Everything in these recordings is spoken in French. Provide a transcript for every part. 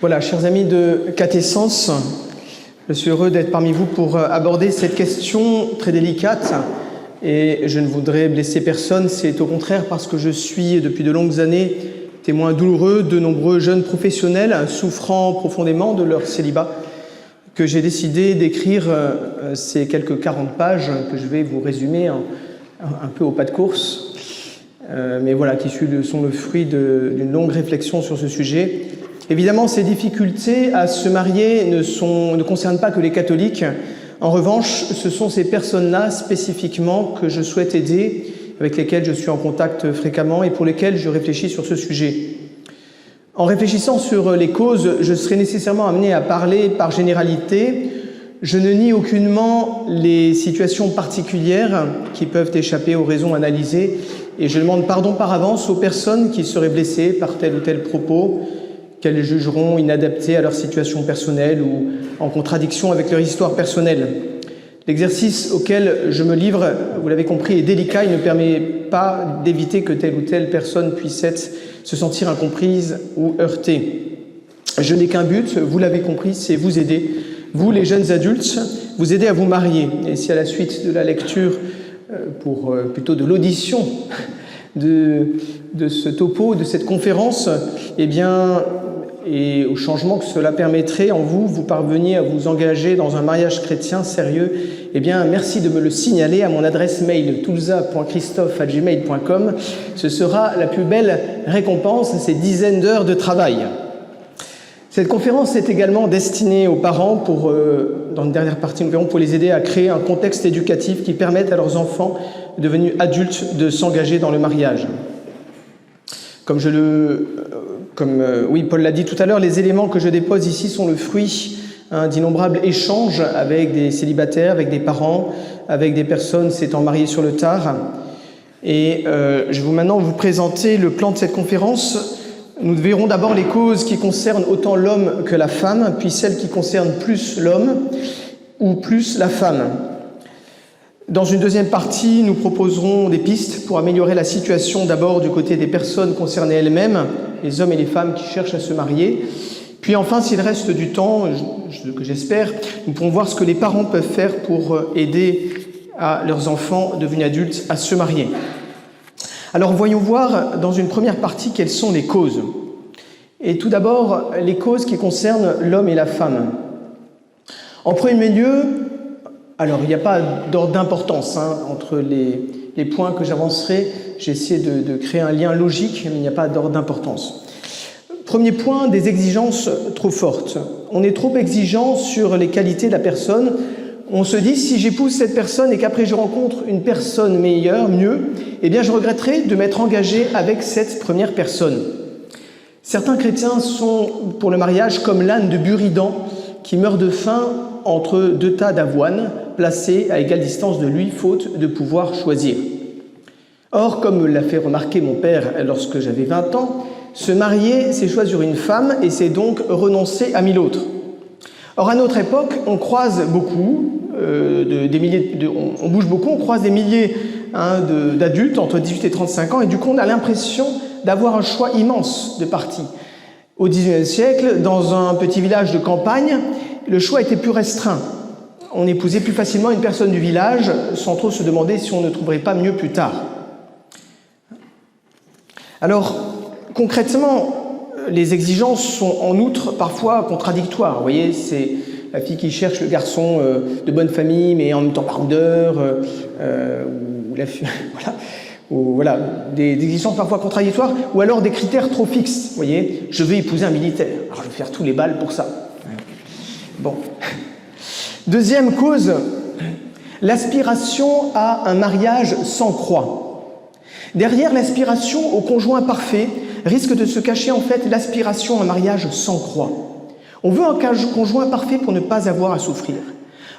Voilà, chers amis de Catessence, je suis heureux d'être parmi vous pour aborder cette question très délicate et je ne voudrais blesser personne, c'est au contraire parce que je suis depuis de longues années témoin douloureux de nombreux jeunes professionnels souffrant profondément de leur célibat que j'ai décidé d'écrire ces quelques 40 pages que je vais vous résumer un peu au pas de course, mais voilà, qui sont le fruit d'une longue réflexion sur ce sujet. Évidemment, ces difficultés à se marier ne concernent pas que les catholiques. En revanche, ce sont ces personnes-là spécifiquement que je souhaite aider, avec lesquelles je suis en contact fréquemment et pour lesquelles je réfléchis sur ce sujet. En réfléchissant sur les causes, je serai nécessairement amené à parler par généralité. Je ne nie aucunement les situations particulières qui peuvent échapper aux raisons analysées et je demande pardon par avance aux personnes qui seraient blessées par tel ou tel propos, qu'elles jugeront inadaptées à leur situation personnelle ou en contradiction avec leur histoire personnelle. L'exercice auquel je me livre, vous l'avez compris, est délicat. Il ne permet pas d'éviter que telle ou telle personne puisse se sentir incomprise ou heurtée. Je n'ai qu'un but, vous l'avez compris, c'est vous aider. Vous, les jeunes adultes, vous aider à vous marier. Et si à la suite de la lecture, plutôt de l'audition de ce topo, de cette conférence, eh bien, et au changement que cela permettrait en vous, vous parveniez à vous engager dans un mariage chrétien sérieux, eh bien, merci de me le signaler à mon adresse mail toulza.christophe@gmail.com. Ce sera la plus belle récompense à ces dizaines d'heures de travail. Cette conférence est également destinée aux parents dans une dernière partie, nous verrons, pour les aider à créer un contexte éducatif qui permette à leurs enfants devenus adultes de s'engager dans le mariage. Paul l'a dit tout à l'heure, les éléments que je dépose ici sont le fruit d'innombrables échanges avec des célibataires, avec des parents, avec des personnes s'étant mariées sur le tard. Et je vais maintenant vous présenter le plan de cette conférence. Nous verrons d'abord les causes qui concernent autant l'homme que la femme, puis celles qui concernent plus l'homme ou plus la femme. Dans une deuxième partie, nous proposerons des pistes pour améliorer la situation d'abord du côté des personnes concernées elles-mêmes, les hommes et les femmes qui cherchent à se marier. Puis enfin, s'il reste du temps, que j'espère, nous pourrons voir ce que les parents peuvent faire pour aider leurs enfants devenus adultes à se marier. Alors voyons voir dans une première partie quelles sont les causes. Et tout d'abord, les causes qui concernent l'homme et la femme. En premier lieu, alors, il n'y a pas d'ordre d'importance entre les points que j'avancerai. J'ai essayé de créer un lien logique, mais il n'y a pas d'ordre d'importance. Premier point, des exigences trop fortes. On est trop exigeant sur les qualités de la personne. On se dit, si j'épouse cette personne et qu'après je rencontre une personne meilleure, mieux, eh bien je regretterai de m'être engagé avec cette première personne. Certains chrétiens sont pour le mariage comme l'âne de Buridan qui meurt de faim entre deux tas d'avoine placés à égale distance de lui, faute de pouvoir choisir. Or, comme me l'a fait remarquer mon père lorsque j'avais 20 ans, se marier, c'est choisir une femme et c'est donc renoncer à 1000 autres. Or, à notre époque, on croise beaucoup, on bouge beaucoup, on croise des milliers d'adultes entre 18 et 35 ans et du coup, on a l'impression d'avoir un choix immense de partis. Au XIXe siècle, dans un petit village de campagne, le choix était plus restreint. On épousait plus facilement une personne du village sans trop se demander si on ne trouverait pas mieux plus tard. Alors, concrètement, les exigences sont en outre parfois contradictoires. Vous voyez, c'est la fille qui cherche le garçon de bonne famille, mais en même temps baroudeur, voilà, des exigences parfois contradictoires, ou alors des critères trop fixes. Vous voyez, je veux épouser un militaire, alors je vais faire tous les balles pour ça. Bon. Deuxième cause, l'aspiration à un mariage sans croix. Derrière l'aspiration au conjoint parfait risque de se cacher en fait l'aspiration à un mariage sans croix. On veut un conjoint parfait pour ne pas avoir à souffrir.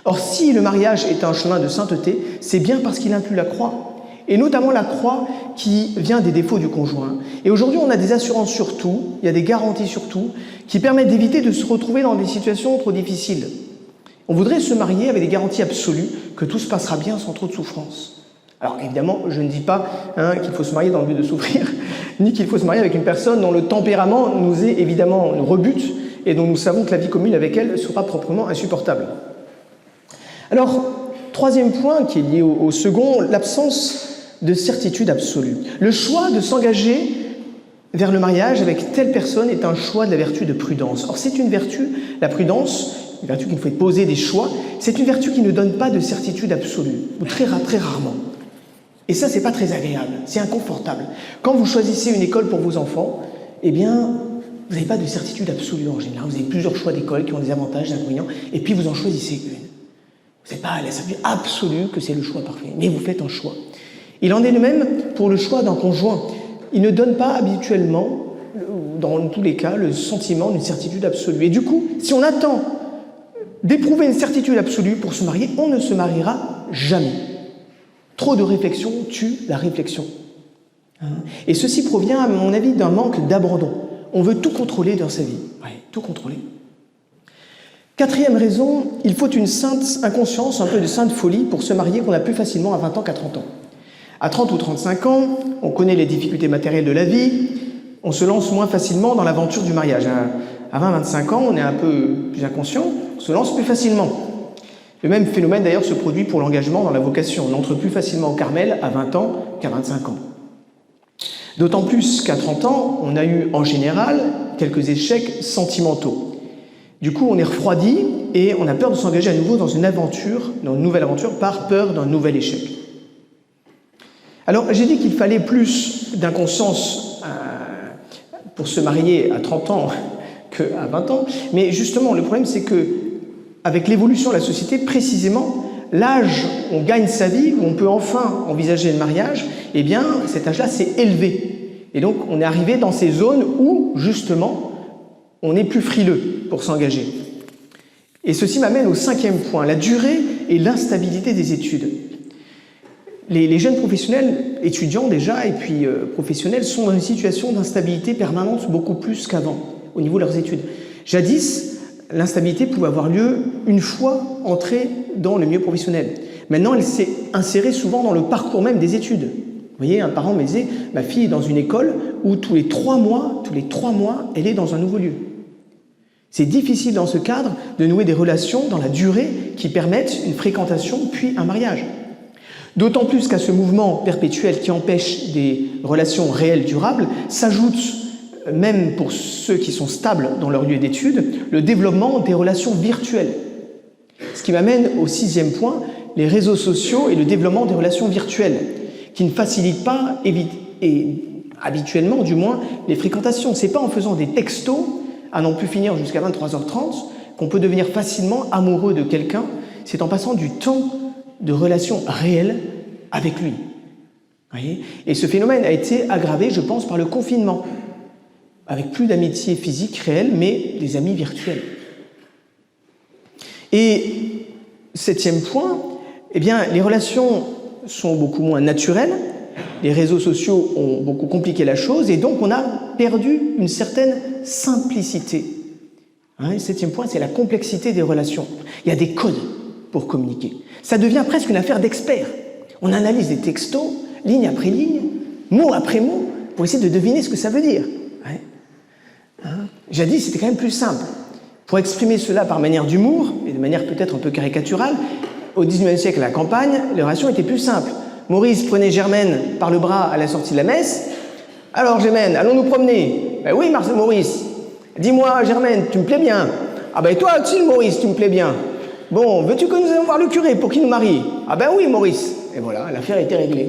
Or, si le mariage est un chemin de sainteté, c'est bien parce qu'il inclut la croix, et notamment la croix qui vient des défauts du conjoint. Et aujourd'hui, on a des assurances sur tout, il y a des garanties sur tout, qui permettent d'éviter de se retrouver dans des situations trop difficiles. On voudrait se marier avec des garanties absolues que tout se passera bien sans trop de souffrance. Alors évidemment, je ne dis pas qu'il faut se marier dans le but de souffrir, ni qu'il faut se marier avec une personne dont le tempérament nous rebute et dont nous savons que la vie commune avec elle sera proprement insupportable. Alors, troisième point qui est lié au second, l'absence de certitude absolue. Le choix de s'engager vers le mariage avec telle personne est un choix de la vertu de prudence. Or, c'est une vertu, la prudence, une vertu qui nous fait poser des choix, c'est une vertu qui ne donne pas de certitude absolue, ou très rarement. Et ça, c'est pas très agréable, c'est inconfortable. Quand vous choisissez une école pour vos enfants, eh bien, vous n'avez pas de certitude absolue en général. Vous avez plusieurs choix d'écoles qui ont des avantages, des inconvénients, et puis vous en choisissez une. Vous n'avez pas la certitude absolue que c'est le choix parfait, mais vous faites un choix. Il en est de même pour le choix d'un conjoint. Il ne donne pas habituellement, dans tous les cas, le sentiment d'une certitude absolue. Et du coup, si on attend d'éprouver une certitude absolue pour se marier, on ne se mariera jamais. Trop de réflexion tue la réflexion. Et ceci provient, à mon avis, d'un manque d'abandon. On veut tout contrôler dans sa vie. Ouais, tout contrôler. Quatrième raison, il faut une sainte inconscience, un peu de sainte folie pour se marier qu'on a plus facilement à 20 ans qu'à 30 ans. À 30 ou 35 ans, on connaît les difficultés matérielles de la vie, on se lance moins facilement dans l'aventure du mariage. À 20-25 ans, on est un peu plus inconscient, on se lance plus facilement. Le même phénomène d'ailleurs se produit pour l'engagement dans la vocation. On entre plus facilement au Carmel à 20 ans qu'à 25 ans. D'autant plus qu'à 30 ans, on a eu en général quelques échecs sentimentaux. Du coup, on est refroidi et on a peur de s'engager à nouveau dans une nouvelle aventure, par peur d'un nouvel échec. Alors, j'ai dit qu'il fallait plus d'inconscience pour se marier à 30 ans qu'à 20 ans, mais justement, le problème, c'est que avec l'évolution de la société, précisément, l'âge où on gagne sa vie, où on peut enfin envisager le mariage, eh bien, cet âge-là s'est élevé. Et donc, on est arrivé dans ces zones où, justement, on est plus frileux pour s'engager. Et ceci m'amène au cinquième point, la durée et l'instabilité des études. Les jeunes professionnels, étudiants déjà, et puis professionnels, sont dans une situation d'instabilité permanente beaucoup plus qu'avant, au niveau de leurs études. Jadis, l'instabilité pouvait avoir lieu une fois entrée dans le milieu professionnel. Maintenant, elle s'est insérée souvent dans le parcours même des études. Vous voyez, un parent me disait, ma fille est dans une école où tous les 3 mois, elle est dans un nouveau lieu. C'est difficile dans ce cadre de nouer des relations dans la durée qui permettent une fréquentation puis un mariage. D'autant plus qu'à ce mouvement perpétuel qui empêche des relations réelles durables, s'ajoute, même pour ceux qui sont stables dans leur lieu d'études, le développement des relations virtuelles. Ce qui m'amène au 6e point, les réseaux sociaux et le développement des relations virtuelles, qui ne facilitent pas, et habituellement du moins, les fréquentations. Ce n'est pas en faisant des textos, à n'en plus finir jusqu'à 23h30, qu'on peut devenir facilement amoureux de quelqu'un, c'est en passant du temps de relations réelles avec lui. Voyez ? Et ce phénomène a été aggravé, je pense, par le confinement, avec plus d'amitié physique réelle, mais des amis virtuels. Et 7e point, eh bien, les relations sont beaucoup moins naturelles, les réseaux sociaux ont beaucoup compliqué la chose, et donc on a perdu une certaine simplicité. Le 7e point, c'est la complexité des relations. Il y a des codes pour communiquer. Ça devient presque une affaire d'experts. On analyse des textos, ligne après ligne, mot après mot, pour essayer de deviner ce que ça veut dire. Jadis, c'était quand même plus simple. Pour exprimer cela par manière d'humour, et de manière peut-être un peu caricaturale, au XIXe siècle, à la campagne, les relations étaient plus simples. Maurice prenait Germaine par le bras à la sortie de la messe. « Alors Germaine, allons nous promener ?»« Ben oui, Maurice. Dis-moi, Germaine, tu me plais bien. »« Ah ben toi aussi, Maurice, tu me plais bien. Bon, veux-tu que nous allions voir le curé pour qu'il nous marie ?»« Ah ben oui, Maurice. » Et voilà, l'affaire était réglée.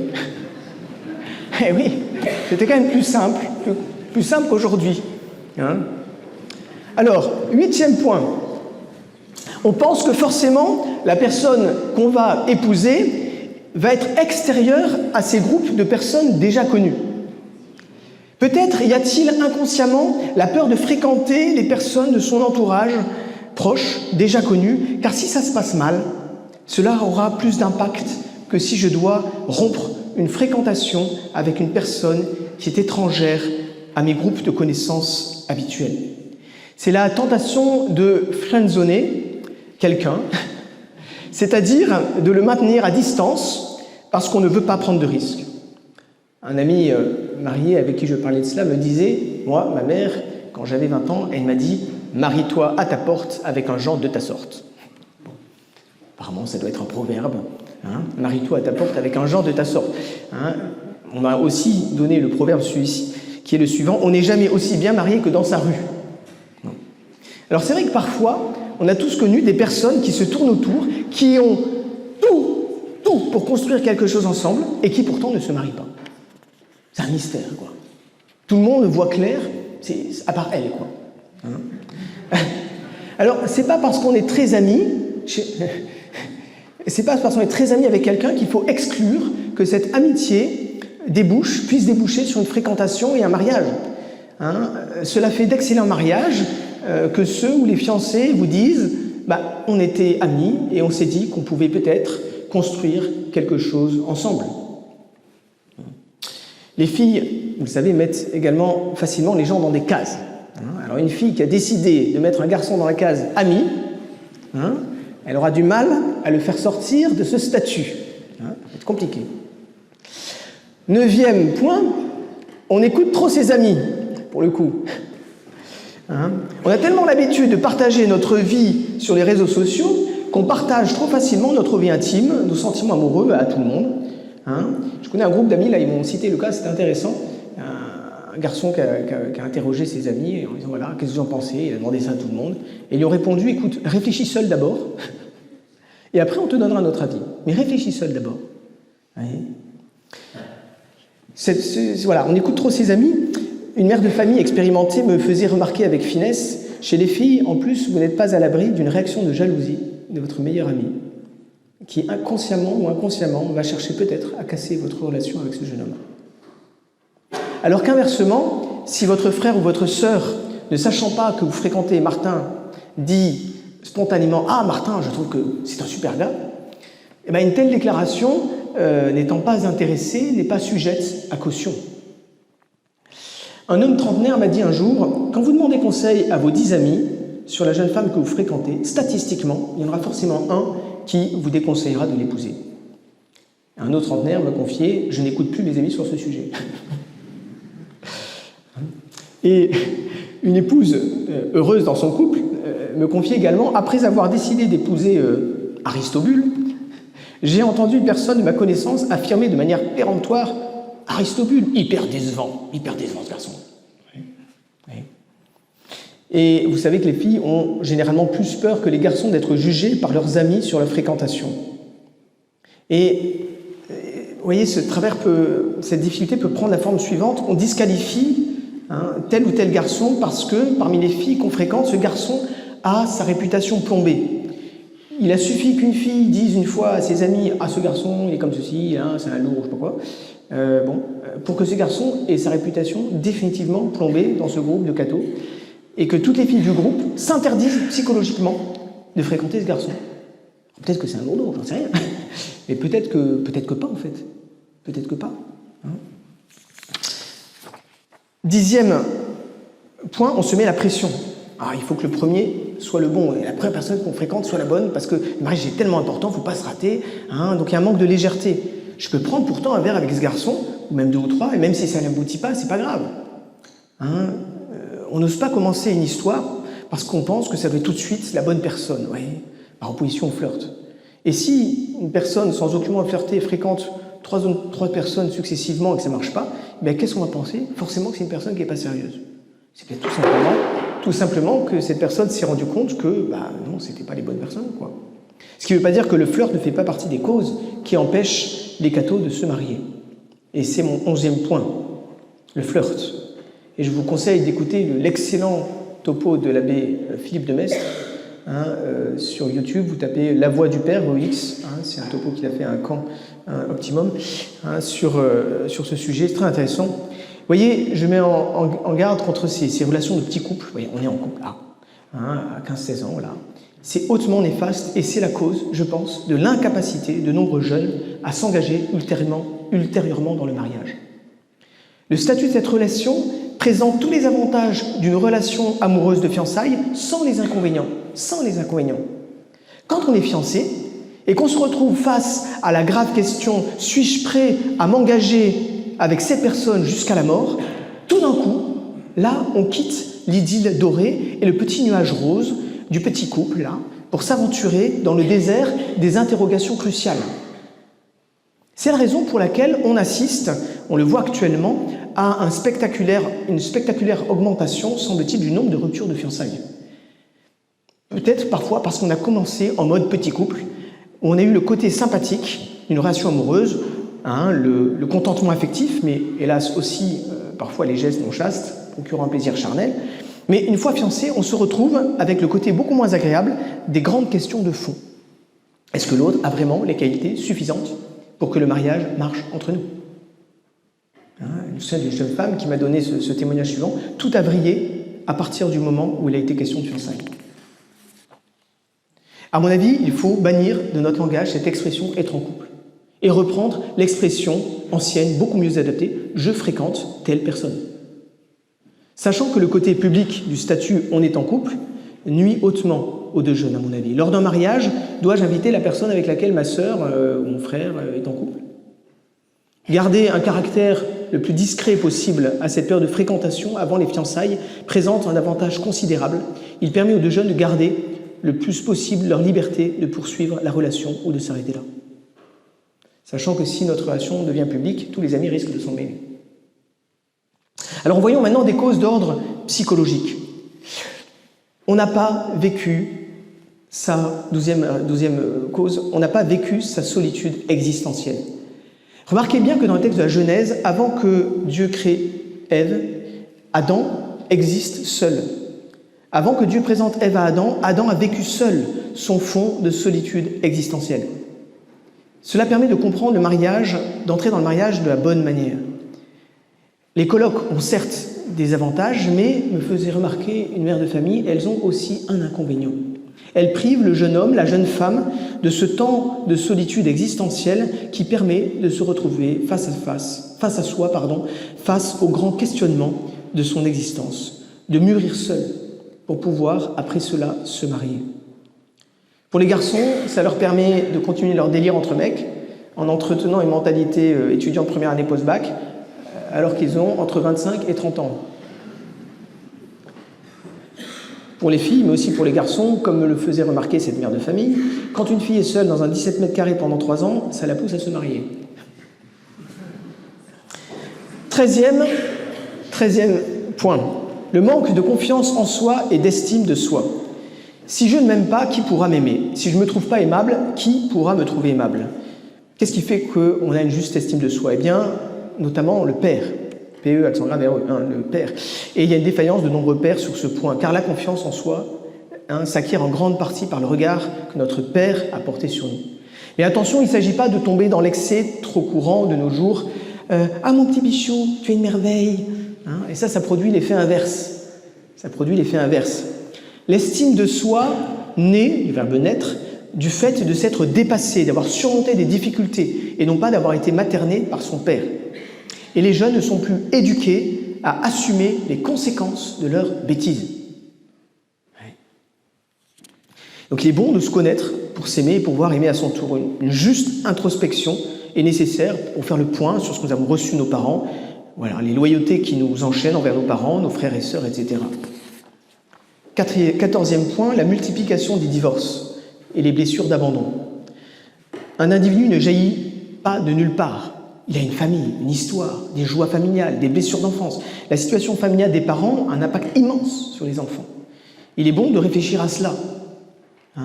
Eh oui, c'était quand même plus simple qu'aujourd'hui. Alors, 8e point. On pense que forcément, la personne qu'on va épouser va être extérieure à ces groupes de personnes déjà connues. Peut-être y a-t-il inconsciemment la peur de fréquenter les personnes de son entourage proche, déjà connues, car si ça se passe mal, cela aura plus d'impact que si je dois rompre une fréquentation avec une personne qui est étrangère à mes groupes de connaissances habituels. C'est la tentation de friendzoner quelqu'un, c'est-à-dire de le maintenir à distance parce qu'on ne veut pas prendre de risques. Un ami marié avec qui je parlais de cela me disait, moi, ma mère, quand j'avais 20 ans, elle m'a dit « marie-toi à ta porte avec un genre de ta sorte. Bon. Apparemment, ça doit être un proverbe. Hein, marie-toi à ta porte avec un genre de ta sorte. Hein, on m'a aussi donné le proverbe celui-ci, qui est le suivant, on n'est jamais aussi bien marié que dans sa rue. Alors c'est vrai que parfois, on a tous connu des personnes qui se tournent autour, qui ont tout pour construire quelque chose ensemble, et qui pourtant ne se marient pas. C'est un mystère, quoi. Tout le monde voit clair, à part elle, quoi. Hein. Alors, c'est pas parce qu'on est très amis, c'est pas parce qu'on est très amis avec quelqu'un qu'il faut exclure que cette amitié puisse déboucher sur une fréquentation et un mariage. Hein. Cela fait d'excellents mariages que ceux où les fiancés vous disent on était amis et on s'est dit qu'on pouvait peut-être construire quelque chose ensemble. Les filles, vous le savez, mettent également facilement les gens dans des cases. Alors une fille qui a décidé de mettre un garçon dans la case ami, elle aura du mal à le faire sortir de ce statut. C'est compliqué. 9e point, on écoute trop ses amis, pour le coup. On a tellement l'habitude de partager notre vie sur les réseaux sociaux qu'on partage trop facilement notre vie intime, nos sentiments amoureux à tout le monde. Je connais un groupe d'amis, là ils m'ont cité le cas, c'était intéressant. Un garçon qui a interrogé ses amis en disant voilà, qu'est-ce que vous en pensez? Il a demandé ça à tout le monde. Et ils lui ont répondu écoute, réfléchis seul d'abord, et après on te donnera notre avis. Mais réfléchis seul d'abord. Voilà, on écoute trop ses amis. Une mère de famille expérimentée me faisait remarquer avec finesse, chez les filles, en plus, vous n'êtes pas à l'abri d'une réaction de jalousie de votre meilleur ami, qui inconsciemment ou inconsciemment va chercher peut-être à casser votre relation avec ce jeune homme. Alors qu'inversement, si votre frère ou votre sœur, ne sachant pas que vous fréquentez Martin, dit spontanément « Ah, Martin, je trouve que c'est un super gars », une telle déclaration, n'étant pas intéressée, n'est pas sujette à caution. Un homme trentenaire m'a dit un jour, quand vous demandez conseil à vos 10 amis sur la jeune femme que vous fréquentez, statistiquement, il y en aura forcément un qui vous déconseillera de l'épouser. Un autre trentenaire m'a confié, je n'écoute plus mes amis sur ce sujet. Et une épouse heureuse dans son couple me confiait également, après avoir décidé d'épouser Aristobule, j'ai entendu une personne de ma connaissance affirmer de manière péremptoire Aristobule, hyper décevant ce garçon. Oui. Et vous savez que les filles ont généralement plus peur que les garçons d'être jugés par leurs amis sur leur fréquentation. Et vous voyez, cette difficulté peut prendre la forme suivante. On disqualifie tel ou tel garçon parce que parmi les filles qu'on fréquente, ce garçon a sa réputation plombée. Il a suffi qu'une fille dise une fois à ses amis « Ah, ce garçon, il est comme ceci, c'est un lourd, je sais pas quoi », pour que ce garçon ait sa réputation définitivement plombée dans ce groupe de cathos et que toutes les filles du groupe s'interdisent psychologiquement de fréquenter ce garçon. Peut-être que c'est un lourd, j'en sais rien. Mais peut-être que pas, en fait. Peut-être que pas. 10e point, on se met la pression. Il faut que le premier soit le bon, et la première personne qu'on fréquente soit la bonne, parce que le mariage est tellement important, il ne faut pas se rater, donc il y a un manque de légèreté. Je peux prendre pourtant un verre avec ce garçon, ou même 2 ou 3, et même si ça n'aboutit pas, c'est pas grave. On n'ose pas commencer une histoire parce qu'on pense que ça va être tout de suite la bonne personne, par opposition au flirt. Et si une personne sans aucunement flirter fréquente 3 personnes successivement et que ça ne marche pas, qu'est-ce qu'on va penser? Forcément que c'est une personne qui n'est pas sérieuse. C'est peut-être tout simplement que cette personne s'est rendue compte que non, c'était pas les bonnes personnes, quoi. Ce qui ne veut pas dire que le flirt ne fait pas partie des causes qui empêchent les cathos de se marier. Et c'est mon 11e point, le flirt. Et je vous conseille d'écouter l'excellent topo de l'abbé Philippe de Maistre. Sur YouTube, vous tapez La Voix du Père, OX, c'est un topo qu'il a fait à un camp Optimum, sur ce sujet, c'est très intéressant. Vous voyez, je mets en garde contre ces relations de petits couples. Vous voyez, on est en couple là, à 15-16 ans, voilà. C'est hautement néfaste et c'est la cause, je pense, de l'incapacité de nombreux jeunes à s'engager ultérieurement dans le mariage. Le statut de cette relation présente tous les avantages d'une relation amoureuse de fiançailles sans les inconvénients. Quand on est fiancé et qu'on se retrouve face à la grave question « suis-je prêt à m'engager avec cette personne jusqu'à la mort ?» tout d'un coup, là, on quitte l'idylle dorée et le petit nuage rose du petit couple, là, pour s'aventurer dans le désert des interrogations cruciales. C'est la raison pour laquelle on assiste, on le voit actuellement, à une spectaculaire augmentation, semble-t-il, du nombre de ruptures de fiançailles. Peut-être parfois parce qu'on a commencé en mode petit couple, où on a eu le côté sympathique d'une relation amoureuse, le contentement affectif, mais hélas aussi parfois les gestes non chastes, procurant un plaisir charnel. Mais une fois fiancé, on se retrouve avec le côté beaucoup moins agréable des grandes questions de fond. Est-ce que l'autre a vraiment les qualités suffisantes pour que le mariage marche entre nous? Je sais d'une jeune femme qui m'a donné ce témoignage suivant. Tout a vrillé à partir du moment où il a été question de fiançailles. À mon avis, il faut bannir de notre langage cette expression « être en couple » et reprendre l'expression ancienne, beaucoup mieux adaptée « je fréquente telle personne ». Sachant que le côté public du statut « on est en couple » nuit hautement aux deux jeunes, à mon avis. Lors d'un mariage, dois-je inviter la personne avec laquelle ma sœur ou mon frère est en couple? Garder un caractère le plus discret possible à cette période de fréquentation avant les fiançailles présente un avantage considérable. Il permet aux deux jeunes de garder le plus possible leur liberté de poursuivre la relation ou de s'arrêter là. Sachant que si notre relation devient publique, tous les amis risquent de s'en mêler. Alors voyons maintenant des causes d'ordre psychologique. On n'a pas vécu sa douzième cause, on n'a pas vécu sa solitude existentielle. Remarquez bien que dans le texte de la Genèse, avant que Dieu crée Ève, Adam existe seul. Avant que Dieu présente Ève à Adam, Adam a vécu seul son fond de solitude existentielle. Cela permet de comprendre le mariage, d'entrer dans le mariage de la bonne manière. Les colocs ont certes des avantages, mais, me faisait remarquer une mère de famille, elles ont aussi un inconvénient. Elles privent le jeune homme, la jeune femme, de ce temps de solitude existentielle qui permet de se retrouver face à soi, face au grand questionnement de son existence, de mûrir seul pour pouvoir, après cela, se marier. Pour les garçons, ça leur permet de continuer leur délire entre mecs en entretenant une mentalité étudiant de première année post-bac, alors qu'ils ont entre 25 et 30 ans. Pour les filles, mais aussi pour les garçons, comme me le faisait remarquer cette mère de famille, quand une fille est seule dans un 17 mètres carrés pendant 3 ans, ça la pousse à se marier. 13e point, le manque de confiance en soi et d'estime de soi. Si je ne m'aime pas, qui pourra m'aimer? Si je ne me trouve pas aimable, qui pourra me trouver aimable? Qu'est-ce qui fait qu'on a une juste estime de soi? Eh bien, notamment le père. PE, accent grave, le père. Et il y a une défaillance de nombreux pères sur ce point, car la confiance en soi s'acquiert en grande partie par le regard que notre père a porté sur nous. Mais attention, il ne s'agit pas de tomber dans l'excès trop courant de nos jours. Ah mon petit bichou, tu es une merveille. Et ça produit l'effet inverse. L'estime de soi naît, du verbe naître, du fait de s'être dépassé, d'avoir surmonté des difficultés, et non pas d'avoir été materné par son père. Et les jeunes ne sont plus éduqués à assumer les conséquences de leurs bêtises. Donc il est bon de se connaître pour s'aimer et pouvoir aimer à son tour. Une juste introspection est nécessaire pour faire le point sur ce que nous avons reçu de nos parents, voilà, les loyautés qui nous enchaînent envers nos parents, nos frères et sœurs, etc. 14e point, la multiplication des divorces et les blessures d'abandon. Un individu ne jaillit pas de nulle part. Il a une famille, une histoire, des joies familiales, des blessures d'enfance. La situation familiale des parents a un impact immense sur les enfants. Il est bon de réfléchir à cela.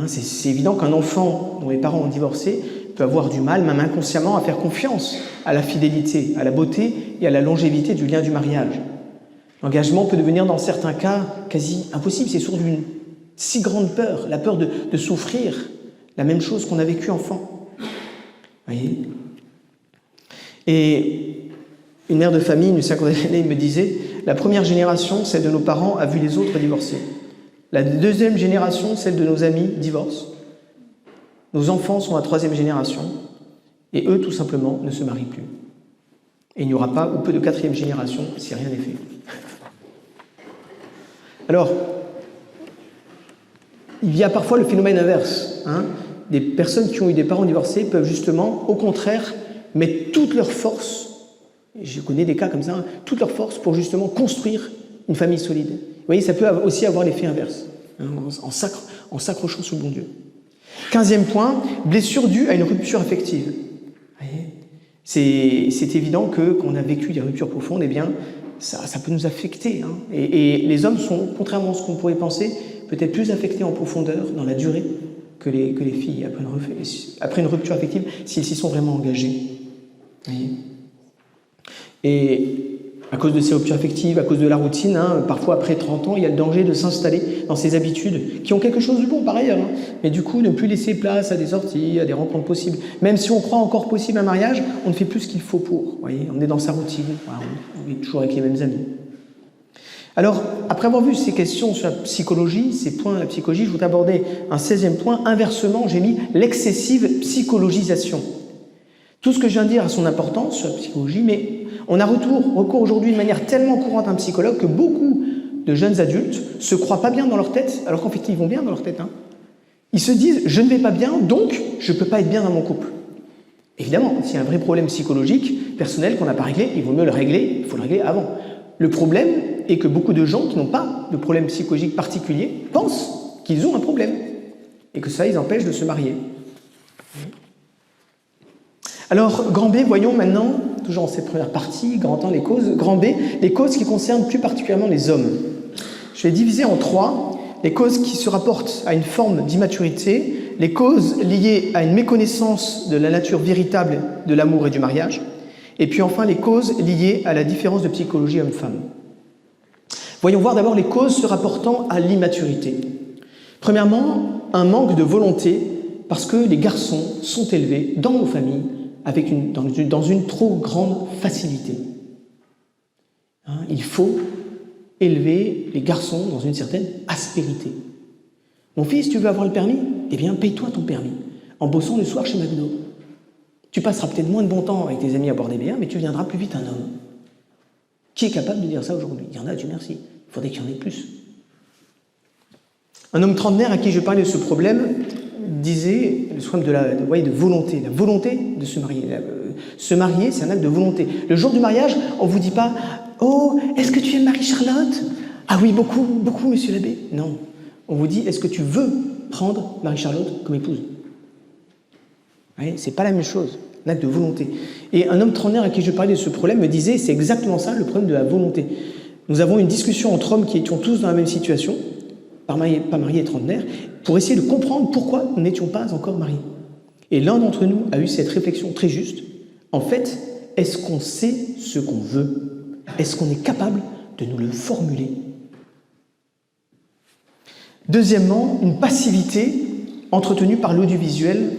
C'est évident qu'un enfant dont les parents ont divorcé peut avoir du mal, même inconsciemment, à faire confiance à la fidélité, à la beauté et à la longévité du lien du mariage. L'engagement peut devenir, dans certains cas, quasi impossible. C'est source d'une si grande peur, la peur de souffrir la même chose qu'on a vécu enfant. Voyez ? Et une mère de famille, une cinquantaine d'années, me disait « La première génération, celle de nos parents, a vu les autres divorcer. La deuxième génération, celle de nos amis, divorce. Nos enfants sont la troisième génération, et eux, tout simplement, ne se marient plus. Et il n'y aura pas ou peu de quatrième génération si rien n'est fait. » Alors, il y a parfois le phénomène inverse. Des personnes qui ont eu des parents divorcés peuvent justement, au contraire, mettre toute leur force, et je connais des cas comme ça, toute leur force pour justement construire une famille solide. Vous voyez, ça peut aussi avoir l'effet inverse, hein, en s'accrochant sur le bon Dieu. 15e point, blessure due à une rupture affective. Vous voyez, c'est évident que quand on a vécu des ruptures profondes, eh bien, ça peut nous affecter. Hein. Et les hommes sont, contrairement à ce qu'on pourrait penser, peut-être plus affectés en profondeur, dans la durée, que les filles après une rupture affective, s'ils s'y sont vraiment engagés. Vous voyez. Et à cause de ces ruptures affectives, à cause de la routine, hein, parfois après 30 ans, il y a le danger de s'installer dans ces habitudes qui ont quelque chose de bon par ailleurs, hein, mais du coup ne plus laisser place à des sorties, à des rencontres possibles. Même si on croit encore possible un mariage, on ne fait plus ce qu'il faut pour. Vous voyez, on est dans sa routine, voilà, on est toujours avec les mêmes amis. Alors, après avoir vu ces questions sur la psychologie, ces points de la psychologie, je voudrais aborder un 16e point. Inversement, j'ai mis l'excessive psychologisation. Tout ce que je viens de dire a son importance sur la psychologie, mais on a recours aujourd'hui de manière tellement courante à un psychologue que beaucoup de jeunes adultes se croient pas bien dans leur tête, alors qu'en fait ils vont bien dans leur tête. Hein. Ils se disent « je ne vais pas bien, donc je ne peux pas être bien dans mon couple ». Évidemment, s'il y a un vrai problème psychologique, personnel qu'on n'a pas réglé, il vaut mieux le régler, il faut le régler avant. Le problème est que beaucoup de gens qui n'ont pas de problème psychologique particulier pensent qu'ils ont un problème et que ça les empêche de se marier. Alors, grand B, voyons maintenant, toujours en cette première partie, grand A, les causes, grand B, les causes qui concernent plus particulièrement les hommes. Je vais diviser en 3, les causes qui se rapportent à une forme d'immaturité, les causes liées à une méconnaissance de la nature véritable de l'amour et du mariage, et puis enfin les causes liées à la différence de psychologie homme-femme. Voyons voir d'abord les causes se rapportant à l'immaturité. Premièrement, un manque de volonté, parce que les garçons sont élevés dans nos familles dans une trop grande facilité. Hein, il faut élever les garçons dans une certaine aspérité. Mon fils, tu veux avoir le permis? Eh bien, paye-toi ton permis, en bossant le soir chez McDo. Tu passeras peut-être moins de bon temps avec tes amis à boire des bières, mais tu deviendras plus vite un homme. Qui est capable de dire ça aujourd'hui? Il y en a, Dieu merci. Il faudrait qu'il y en ait plus. Un homme trentenaire à qui je parlais de ce problème disait le problème de volonté, la volonté de se marier. Se marier, c'est un acte de volonté. Le jour du mariage, on ne vous dit pas « Oh, est-ce que tu aimes Marie-Charlotte ?»« Ah oui, beaucoup, beaucoup, monsieur l'abbé. » Non. On vous dit « Est-ce que tu veux prendre Marie-Charlotte comme épouse ?» C'est pas la même chose, un acte de volonté. Et un homme trentenaire à qui je parlais de ce problème me disait « C'est exactement ça, le problème de la volonté. » Nous avons une discussion entre hommes qui étions tous dans la même situation, pas mariés et trentenaires, pour essayer de comprendre pourquoi nous n'étions pas encore mariés. Et l'un d'entre nous a eu cette réflexion très juste. En fait, est-ce qu'on sait ce qu'on veut? Est-ce qu'on est capable de nous le formuler? Deuxièmement, une passivité entretenue par l'audiovisuel.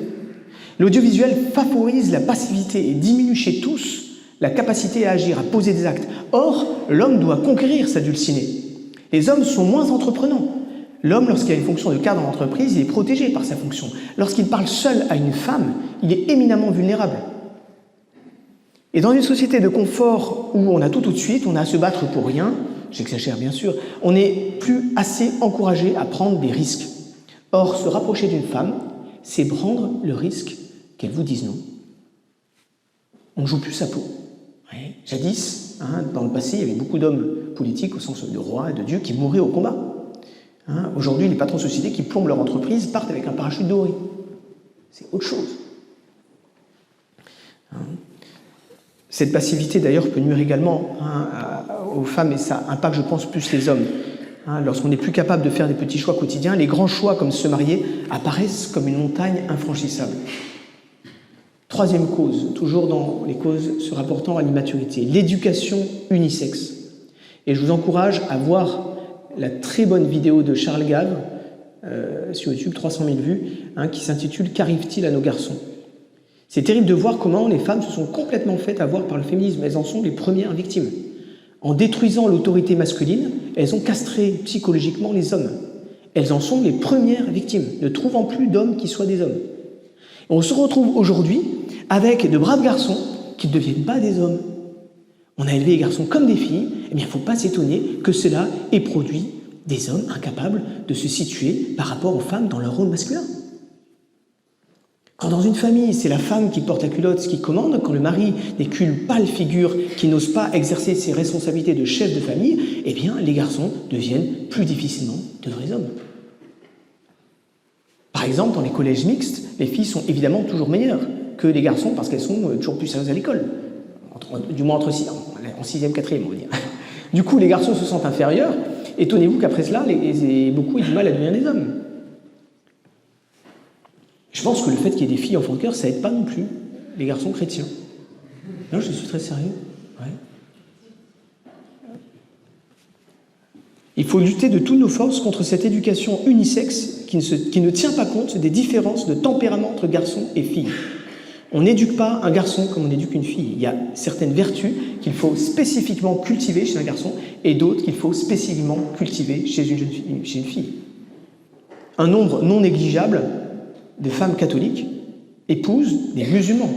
L'audiovisuel favorise la passivité et diminue chez tous la capacité à agir, à poser des actes. Or, l'homme doit conquérir sa dulcinée. Les hommes sont moins entreprenants. L'homme, lorsqu'il a une fonction de cadre dans l'entreprise, il est protégé par sa fonction. Lorsqu'il parle seul à une femme, il est éminemment vulnérable. Et dans une société de confort où on a tout de suite, on a à se battre pour rien, j'exagère bien sûr, on n'est plus assez encouragé à prendre des risques. Or, se rapprocher d'une femme, c'est prendre le risque qu'elle vous dise non. On ne joue plus sa peau. Ouais. Jadis, dans le passé, il y avait beaucoup d'hommes politiques, au sens de roi et de dieu, qui mouraient au combat. Aujourd'hui, les patrons de société qui plombent leur entreprise partent avec un parachute doré. C'est autre chose. Cette passivité, d'ailleurs, peut nuire également aux femmes, et ça impacte, je pense, plus les hommes. Lorsqu'on n'est plus capable de faire des petits choix quotidiens, les grands choix, comme se marier, apparaissent comme une montagne infranchissable. Troisième cause, toujours dans les causes se rapportant à l'immaturité, l'éducation unisexe. Et je vous encourage à voir la très bonne vidéo de Charles Gave sur YouTube, 300 000 vues, qui s'intitule « Qu'arrive-t-il à nos garçons ?» C'est terrible de voir comment les femmes se sont complètement faites avoir par le féminisme. Elles en sont les premières victimes. En détruisant l'autorité masculine, elles ont castré psychologiquement les hommes. Elles en sont les premières victimes, ne trouvant plus d'hommes qui soient des hommes. Et on se retrouve aujourd'hui avec de braves garçons qui ne deviennent pas des hommes. On a élevé les garçons comme des filles, eh bien, il ne faut pas s'étonner que cela ait produit des hommes incapables de se situer par rapport aux femmes dans leur rôle masculin. Quand dans une famille, c'est la femme qui porte la culotte, qui commande, quand le mari n'est qu'une pâle figure qui n'ose pas exercer ses responsabilités de chef de famille, eh bien, les garçons deviennent plus difficilement de vrais hommes. Par exemple, dans les collèges mixtes, les filles sont évidemment toujours meilleures que les garçons parce qu'elles sont toujours plus sérieuses à l'école. Du moins en 6e, 4e, on va dire. Du coup, les garçons se sentent inférieurs. Étonnez-vous qu'après cela, beaucoup aient du mal à devenir des hommes. Je pense que le fait qu'il y ait des filles enfants de cœur, ça n'aide pas non plus les garçons chrétiens. Non, je suis très sérieux. Ouais. Il faut lutter de toutes nos forces contre cette éducation unisexe qui ne tient pas compte des différences de tempérament entre garçons et filles. On n'éduque pas un garçon comme on éduque une fille. Il y a certaines vertus qu'il faut spécifiquement cultiver chez un garçon et d'autres qu'il faut spécifiquement cultiver chez une fille. Un nombre non négligeable de femmes catholiques épousent des musulmans,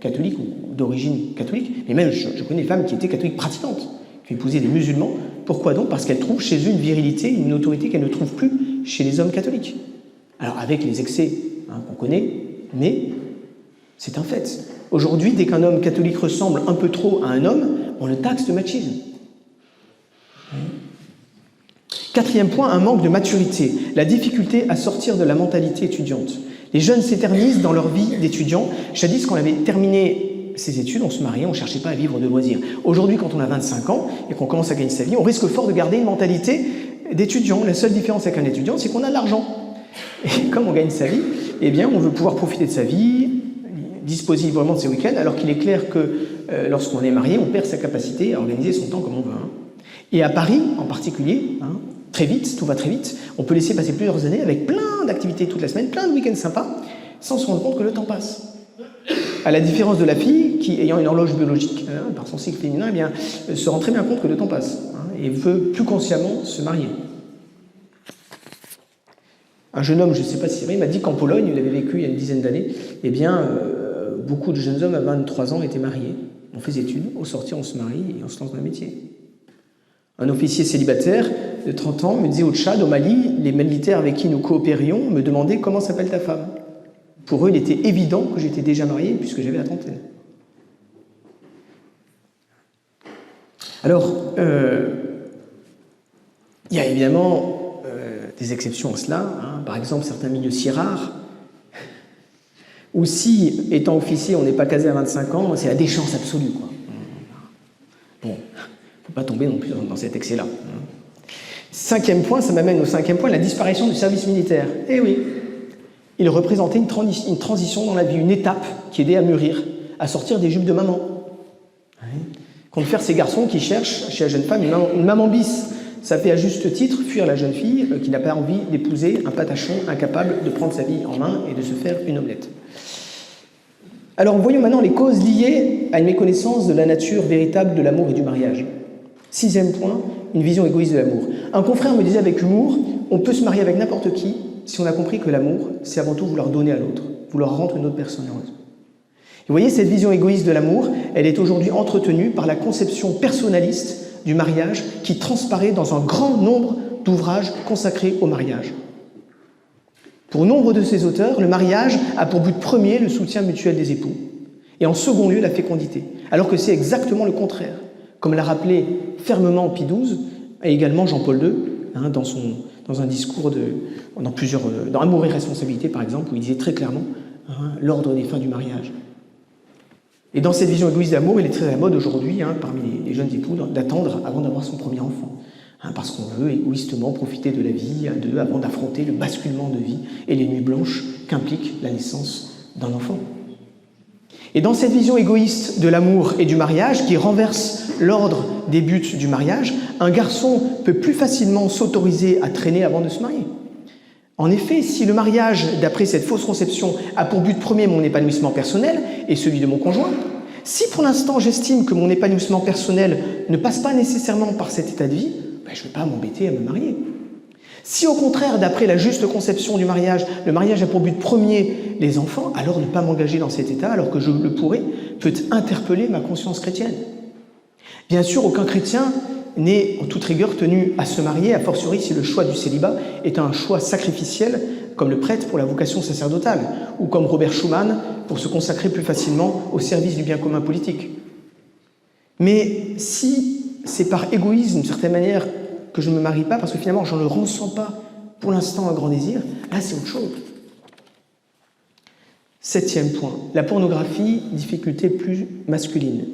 catholiques ou d'origine catholique, mais même je connais des femmes qui étaient catholiques pratiquantes, qui épousaient des musulmans. Pourquoi donc? Parce qu'elles trouvent chez eux une virilité, une autorité qu'elles ne trouvent plus chez les hommes catholiques. Alors avec les excès qu'on connaît, mais c'est un fait. Aujourd'hui, dès qu'un homme catholique ressemble un peu trop à un homme, on le taxe de machisme. Quatrième point, un manque de maturité, la difficulté à sortir de la mentalité étudiante. Les jeunes s'éternisent dans leur vie d'étudiant. Jadis, quand on avait terminé ses études, on se mariait, on ne cherchait pas à vivre de loisirs. Aujourd'hui, quand on a 25 ans et qu'on commence à gagner sa vie, on risque fort de garder une mentalité d'étudiant. La seule différence avec un étudiant, c'est qu'on a de l'argent. Et comme on gagne sa vie, eh bien, on veut pouvoir profiter de sa vie, disposer librement de ses week-ends, alors qu'il est clair que lorsqu'on est marié, on perd sa capacité à organiser son temps comme on veut. Et à Paris, en particulier, très vite, tout va très vite, on peut laisser passer plusieurs années avec plein d'activités toute la semaine, plein de week-ends sympas, sans se rendre compte que le temps passe. À la différence de la fille, qui, ayant une horloge biologique, par son cycle féminin, eh bien, se rend très bien compte que le temps passe, et veut plus consciemment se marier. Un jeune homme, je ne sais pas si c'est vrai, il m'a dit qu'en Pologne, il avait vécu il y a une dizaine d'années, eh bien, beaucoup de jeunes hommes à 23 ans étaient mariés. On fait des études, au sortir, on se marie et on se lance dans le métier. Un officier célibataire de 30 ans me disait au Tchad, au Mali, les militaires avec qui nous coopérions me demandaient comment s'appelle ta femme. Pour eux, il était évident que j'étais déjà marié puisque j'avais la trentaine. Alors, il y a évidemment des exceptions à cela. Par exemple, certains milieux si rares, où si, étant officier, on n'est pas casé à 25 ans, c'est la déchance absolue, quoi. Bon, il ne faut pas tomber non plus dans cet excès-là. Cinquième point, ça m'amène au cinquième point, la disparition du service militaire. Eh oui, il représentait une transition dans la vie, une étape qui aidait à mûrir, à sortir des jupes de maman. Contre faire ces garçons qui cherchent chez la jeune femme une maman bis. Ça fait à juste titre fuir la jeune fille qui n'a pas envie d'épouser un patachon incapable de prendre sa vie en main et de se faire une omelette. Alors voyons maintenant les causes liées à une méconnaissance de la nature véritable de l'amour et du mariage. Sixième point, une vision égoïste de l'amour. Un confrère me disait avec humour, on peut se marier avec n'importe qui si on a compris que l'amour, c'est avant tout vouloir donner à l'autre, vouloir rendre une autre personne heureuse. Et vous voyez, cette vision égoïste de l'amour, elle est aujourd'hui entretenue par la conception personnaliste du mariage qui transparaît dans un grand nombre d'ouvrages consacrés au mariage. Pour nombre de ces auteurs, le mariage a pour but premier le soutien mutuel des époux et en second lieu la fécondité, alors que c'est exactement le contraire, comme l'a rappelé fermement Pie XII et également Jean-Paul II dans un discours dans Amour et responsabilité par exemple, où il disait très clairement l'ordre des fins du mariage. Et dans cette vision égoïste d'amour, il est très à la mode aujourd'hui, parmi les jeunes époux, d'attendre avant d'avoir son premier enfant. Parce qu'on veut égoïstement profiter de la vie à deux avant d'affronter le basculement de vie et les nuits blanches qu'implique la naissance d'un enfant. Et dans cette vision égoïste de l'amour et du mariage, qui renverse l'ordre des buts du mariage, un garçon peut plus facilement s'autoriser à traîner avant de se marier. En effet, si le mariage, d'après cette fausse conception, a pour but premier mon épanouissement personnel et celui de mon conjoint, si pour l'instant j'estime que mon épanouissement personnel ne passe pas nécessairement par cet état de vie, je ne vais pas m'embêter à me marier. Si au contraire, d'après la juste conception du mariage, le mariage a pour but premier les enfants, alors ne pas m'engager dans cet état, alors que je le pourrais, peut interpeller ma conscience chrétienne. Bien sûr, aucun chrétien n'est en toute rigueur tenu à se marier, a fortiori si le choix du célibat est un choix sacrificiel, comme le prêtre pour la vocation sacerdotale, ou comme Robert Schuman pour se consacrer plus facilement au service du bien commun politique. Mais si c'est par égoïsme, d'une certaine manière, que je ne me marie pas, parce que finalement je ne ressens pas pour l'instant un grand désir, là c'est autre chose. 7e point, la pornographie, difficulté plus masculine.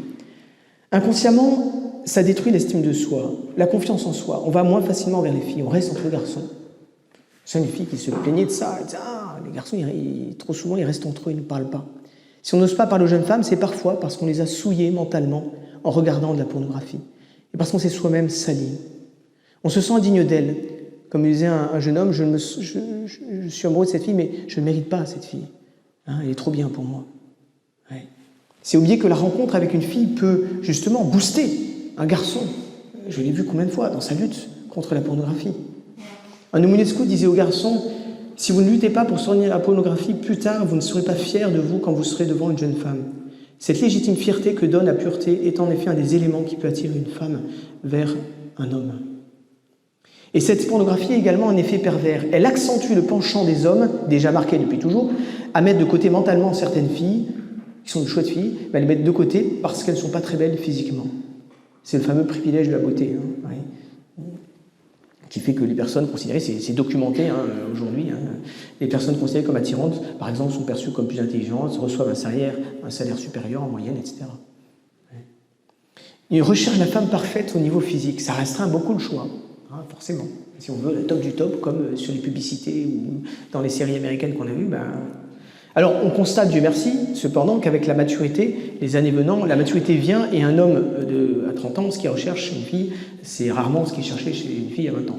Inconsciemment, ça détruit l'estime de soi, la confiance en soi. On va moins facilement vers les filles, on reste entre garçons. C'est une fille qui se plaignait de ça, elle disait, les garçons, trop souvent, ils restent entre eux, ils ne parlent pas. Si on n'ose pas parler aux jeunes femmes, c'est parfois parce qu'on les a souillées mentalement en regardant de la pornographie. Et parce qu'on s'est soi-même sali. On se sent indigne d'elle. Comme me disait un jeune homme, je suis amoureux de cette fille, mais je ne mérite pas cette fille. Elle est trop bien pour moi. Ouais. C'est oublier que la rencontre avec une fille peut justement booster un garçon. Je l'ai vu combien de fois dans sa lutte contre la pornographie. Un Omunesco disait aux garçons, si vous ne luttez pas pour sortir la pornographie, plus tard, vous ne serez pas fiers de vous quand vous serez devant une jeune femme. Cette légitime fierté que donne la pureté est en effet un des éléments qui peut attirer une femme vers un homme. Et cette pornographie a également un effet pervers. Elle accentue le penchant des hommes, déjà marqué depuis toujours, à mettre de côté mentalement certaines filles, qui sont de chouettes filles, mais à les mettre de côté parce qu'elles ne sont pas très belles physiquement. C'est le fameux privilège de la beauté, qui fait que les personnes considérées, c'est documenté aujourd'hui, les personnes considérées comme attirantes, par exemple, sont perçues comme plus intelligentes, reçoivent un salaire supérieur en moyenne, etc. Ils recherchent la femme parfaite au niveau physique. Ça restreint beaucoup le choix. Forcément. Si on veut le top du top, comme sur les publicités ou dans les séries américaines qu'on a vues, Alors, on constate, Dieu merci, cependant, qu'avec la maturité, les années venant, la maturité vient et un homme à 30 ans, ce qu'il recherche chez une fille, c'est rarement ce qu'il cherchait chez une fille à 20 ans.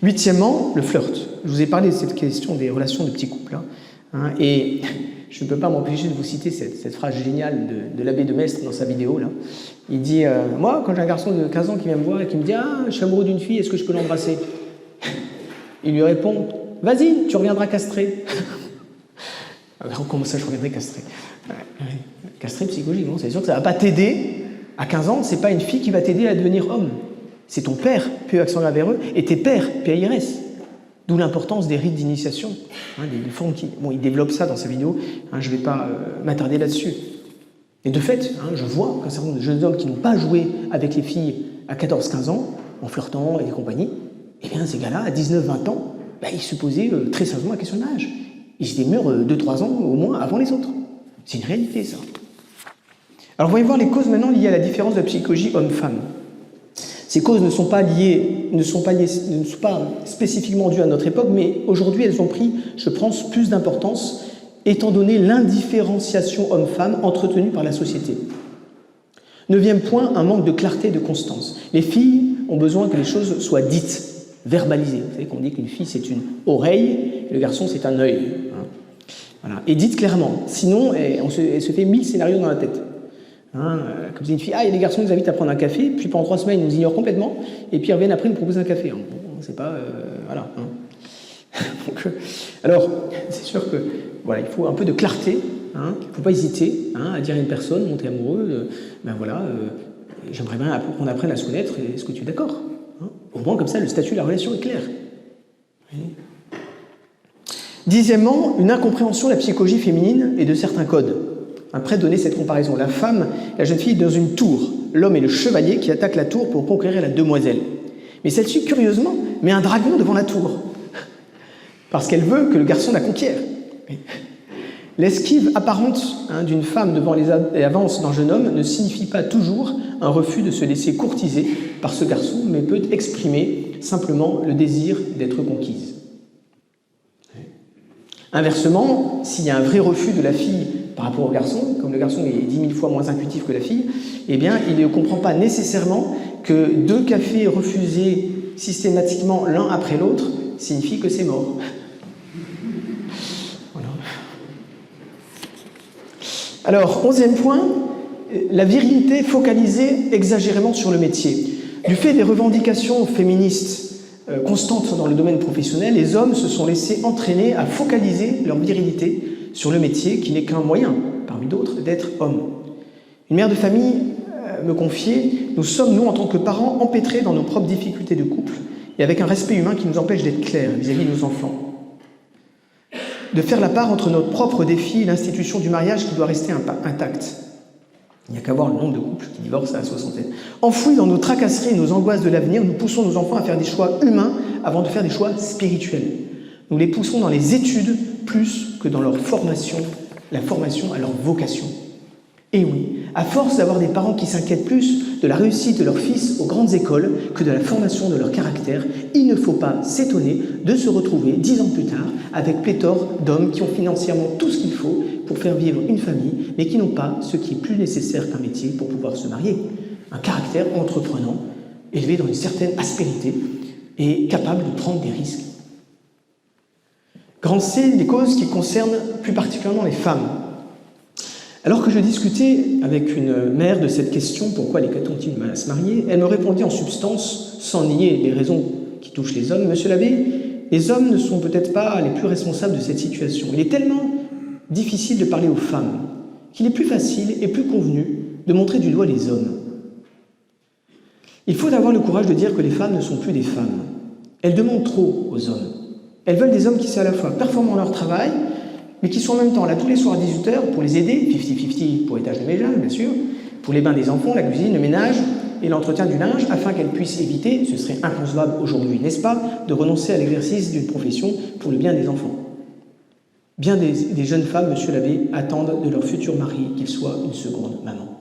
8e, le flirt. Je vous ai parlé de cette question des relations de petits couples. Et je ne peux pas m'empêcher de vous citer cette phrase géniale de l'abbé de Maistre dans sa vidéo, là. Il dit moi, quand j'ai un garçon de 15 ans qui vient me voir et qui me dit « je suis amoureux d'une fille, est-ce que je peux l'embrasser ?» Il lui répond « Vas-y, tu reviendras castré. » Alors, comment ça, je reviendrai castré? Castré psychologiquement, c'est sûr que ça ne va pas t'aider. À 15 ans, ce n'est pas une fille qui va t'aider à devenir homme. C'est ton père, P.E. accent vers eux, et tes pères, P.I.R.S. D'où l'importance des rites d'initiation. Des formes qui... Bon, il développe ça dans sa vidéo, je ne vais pas m'attarder là-dessus. Et de fait, je vois qu'un certain nombre de jeunes hommes qui n'ont pas joué avec les filles à 14-15 ans, en flirtant et compagnie, eh bien, ces gars-là, à 19-20 ans, ils se posaient très sérieusement la question de l'âge. Ils étaient mûrs 2-3 ans au moins avant les autres. C'est une réalité, ça. Alors, voyons voir les causes maintenant liées à la différence de la psychologie homme-femme. Ces causes ne sont pas spécifiquement dues à notre époque, mais aujourd'hui, elles ont pris, je pense, plus d'importance étant donné l'indifférenciation homme-femme entretenue par la société. 9e point, un manque de clarté et de constance. Les filles ont besoin que les choses soient dites, verbalisées. Vous savez qu'on dit qu'une fille, c'est une oreille, et le garçon, c'est un œil. Voilà. Et dites clairement. Sinon, elle se fait 1000 scénarios dans la tête. Comme c'est une fille, il y a des garçons qui nous invitent à prendre un café, puis pendant 3 semaines, ils nous ignorent complètement, et puis ils reviennent après, ils nous proposent un café. Bon, c'est pas... voilà. Donc, alors, c'est sûr que voilà, il faut un peu de clarté, il ne faut pas hésiter à dire à une personne, monter amoureux, j'aimerais bien qu'on apprenne à se connaître, est-ce que tu es d'accord? Au moins, comme ça, le statut de la relation est clair. Oui. 10e, une incompréhension de la psychologie féminine et de certains codes. Après, donner cette comparaison. La femme, la jeune fille, est dans une tour. L'homme est le chevalier qui attaque la tour pour conquérir la demoiselle. Mais celle-ci, curieusement, met un dragon devant la tour. Parce qu'elle veut que le garçon la conquiert. L'esquive apparente d'une femme devant les avances d'un jeune homme ne signifie pas toujours un refus de se laisser courtiser par ce garçon, mais peut exprimer simplement le désir d'être conquise. Inversement, s'il y a un vrai refus de la fille par rapport au garçon, comme le garçon est 10 000 fois moins intuitif que la fille, eh bien, il ne comprend pas nécessairement que 2 cafés refusés systématiquement l'un après l'autre signifie que c'est mort. Voilà. Alors, 11e point, la virilité focalisée exagérément sur le métier. Du fait des revendications féministes constantes dans le domaine professionnel, les hommes se sont laissés entraîner à focaliser leur virilité sur le métier qui n'est qu'un moyen, parmi d'autres, d'être homme. Une mère de famille me confiait nous sommes, nous, en tant que parents, empêtrés dans nos propres difficultés de couple et avec un respect humain qui nous empêche d'être clairs vis-à-vis de nos enfants. De faire la part entre notre propre défi et l'institution du mariage qui doit rester intacte. Il n'y a qu'à voir le nombre de couples qui divorcent à la soixantaine. Enfouis dans nos tracasseries et nos angoisses de l'avenir, nous poussons nos enfants à faire des choix humains avant de faire des choix spirituels. Nous les poussons dans les études plus que dans leur formation, la formation à leur vocation. Et oui, à force d'avoir des parents qui s'inquiètent plus de la réussite de leurs fils aux grandes écoles que de la formation de leur caractère, il ne faut pas s'étonner de se retrouver 10 ans plus tard avec pléthore d'hommes qui ont financièrement tout ce qu'il faut pour faire vivre une famille, mais qui n'ont pas ce qui est plus nécessaire qu'un métier pour pouvoir se marier. Un caractère entreprenant, élevé dans une certaine aspérité et capable de prendre des risques. Grande C, les causes qui concernent plus particulièrement les femmes. Alors que je discutais avec une mère de cette question, pourquoi les cathos ont-ils du mal à se marier, elle me répondit en substance, sans nier les raisons qui touchent les hommes, « Monsieur l'abbé, les hommes ne sont peut-être pas les plus responsables de cette situation. Il est tellement difficile de parler aux femmes qu'il est plus facile et plus convenu de montrer du doigt les hommes. Il faut avoir le courage de dire que les femmes ne sont plus des femmes. Elles demandent trop aux hommes. Elles veulent des hommes qui soient à la fois performants dans leur travail, mais qui sont en même temps là tous les soirs à 18h pour les aider, 50-50 pour les tâches de ménage, bien sûr, pour les bains des enfants, la cuisine, le ménage et l'entretien du linge, afin qu'elles puissent éviter, ce serait inconcevable aujourd'hui, n'est-ce pas, de renoncer à l'exercice d'une profession pour le bien des enfants. Bien des jeunes femmes, monsieur l'abbé, attendent de leur futur mari qu'il soit une seconde maman.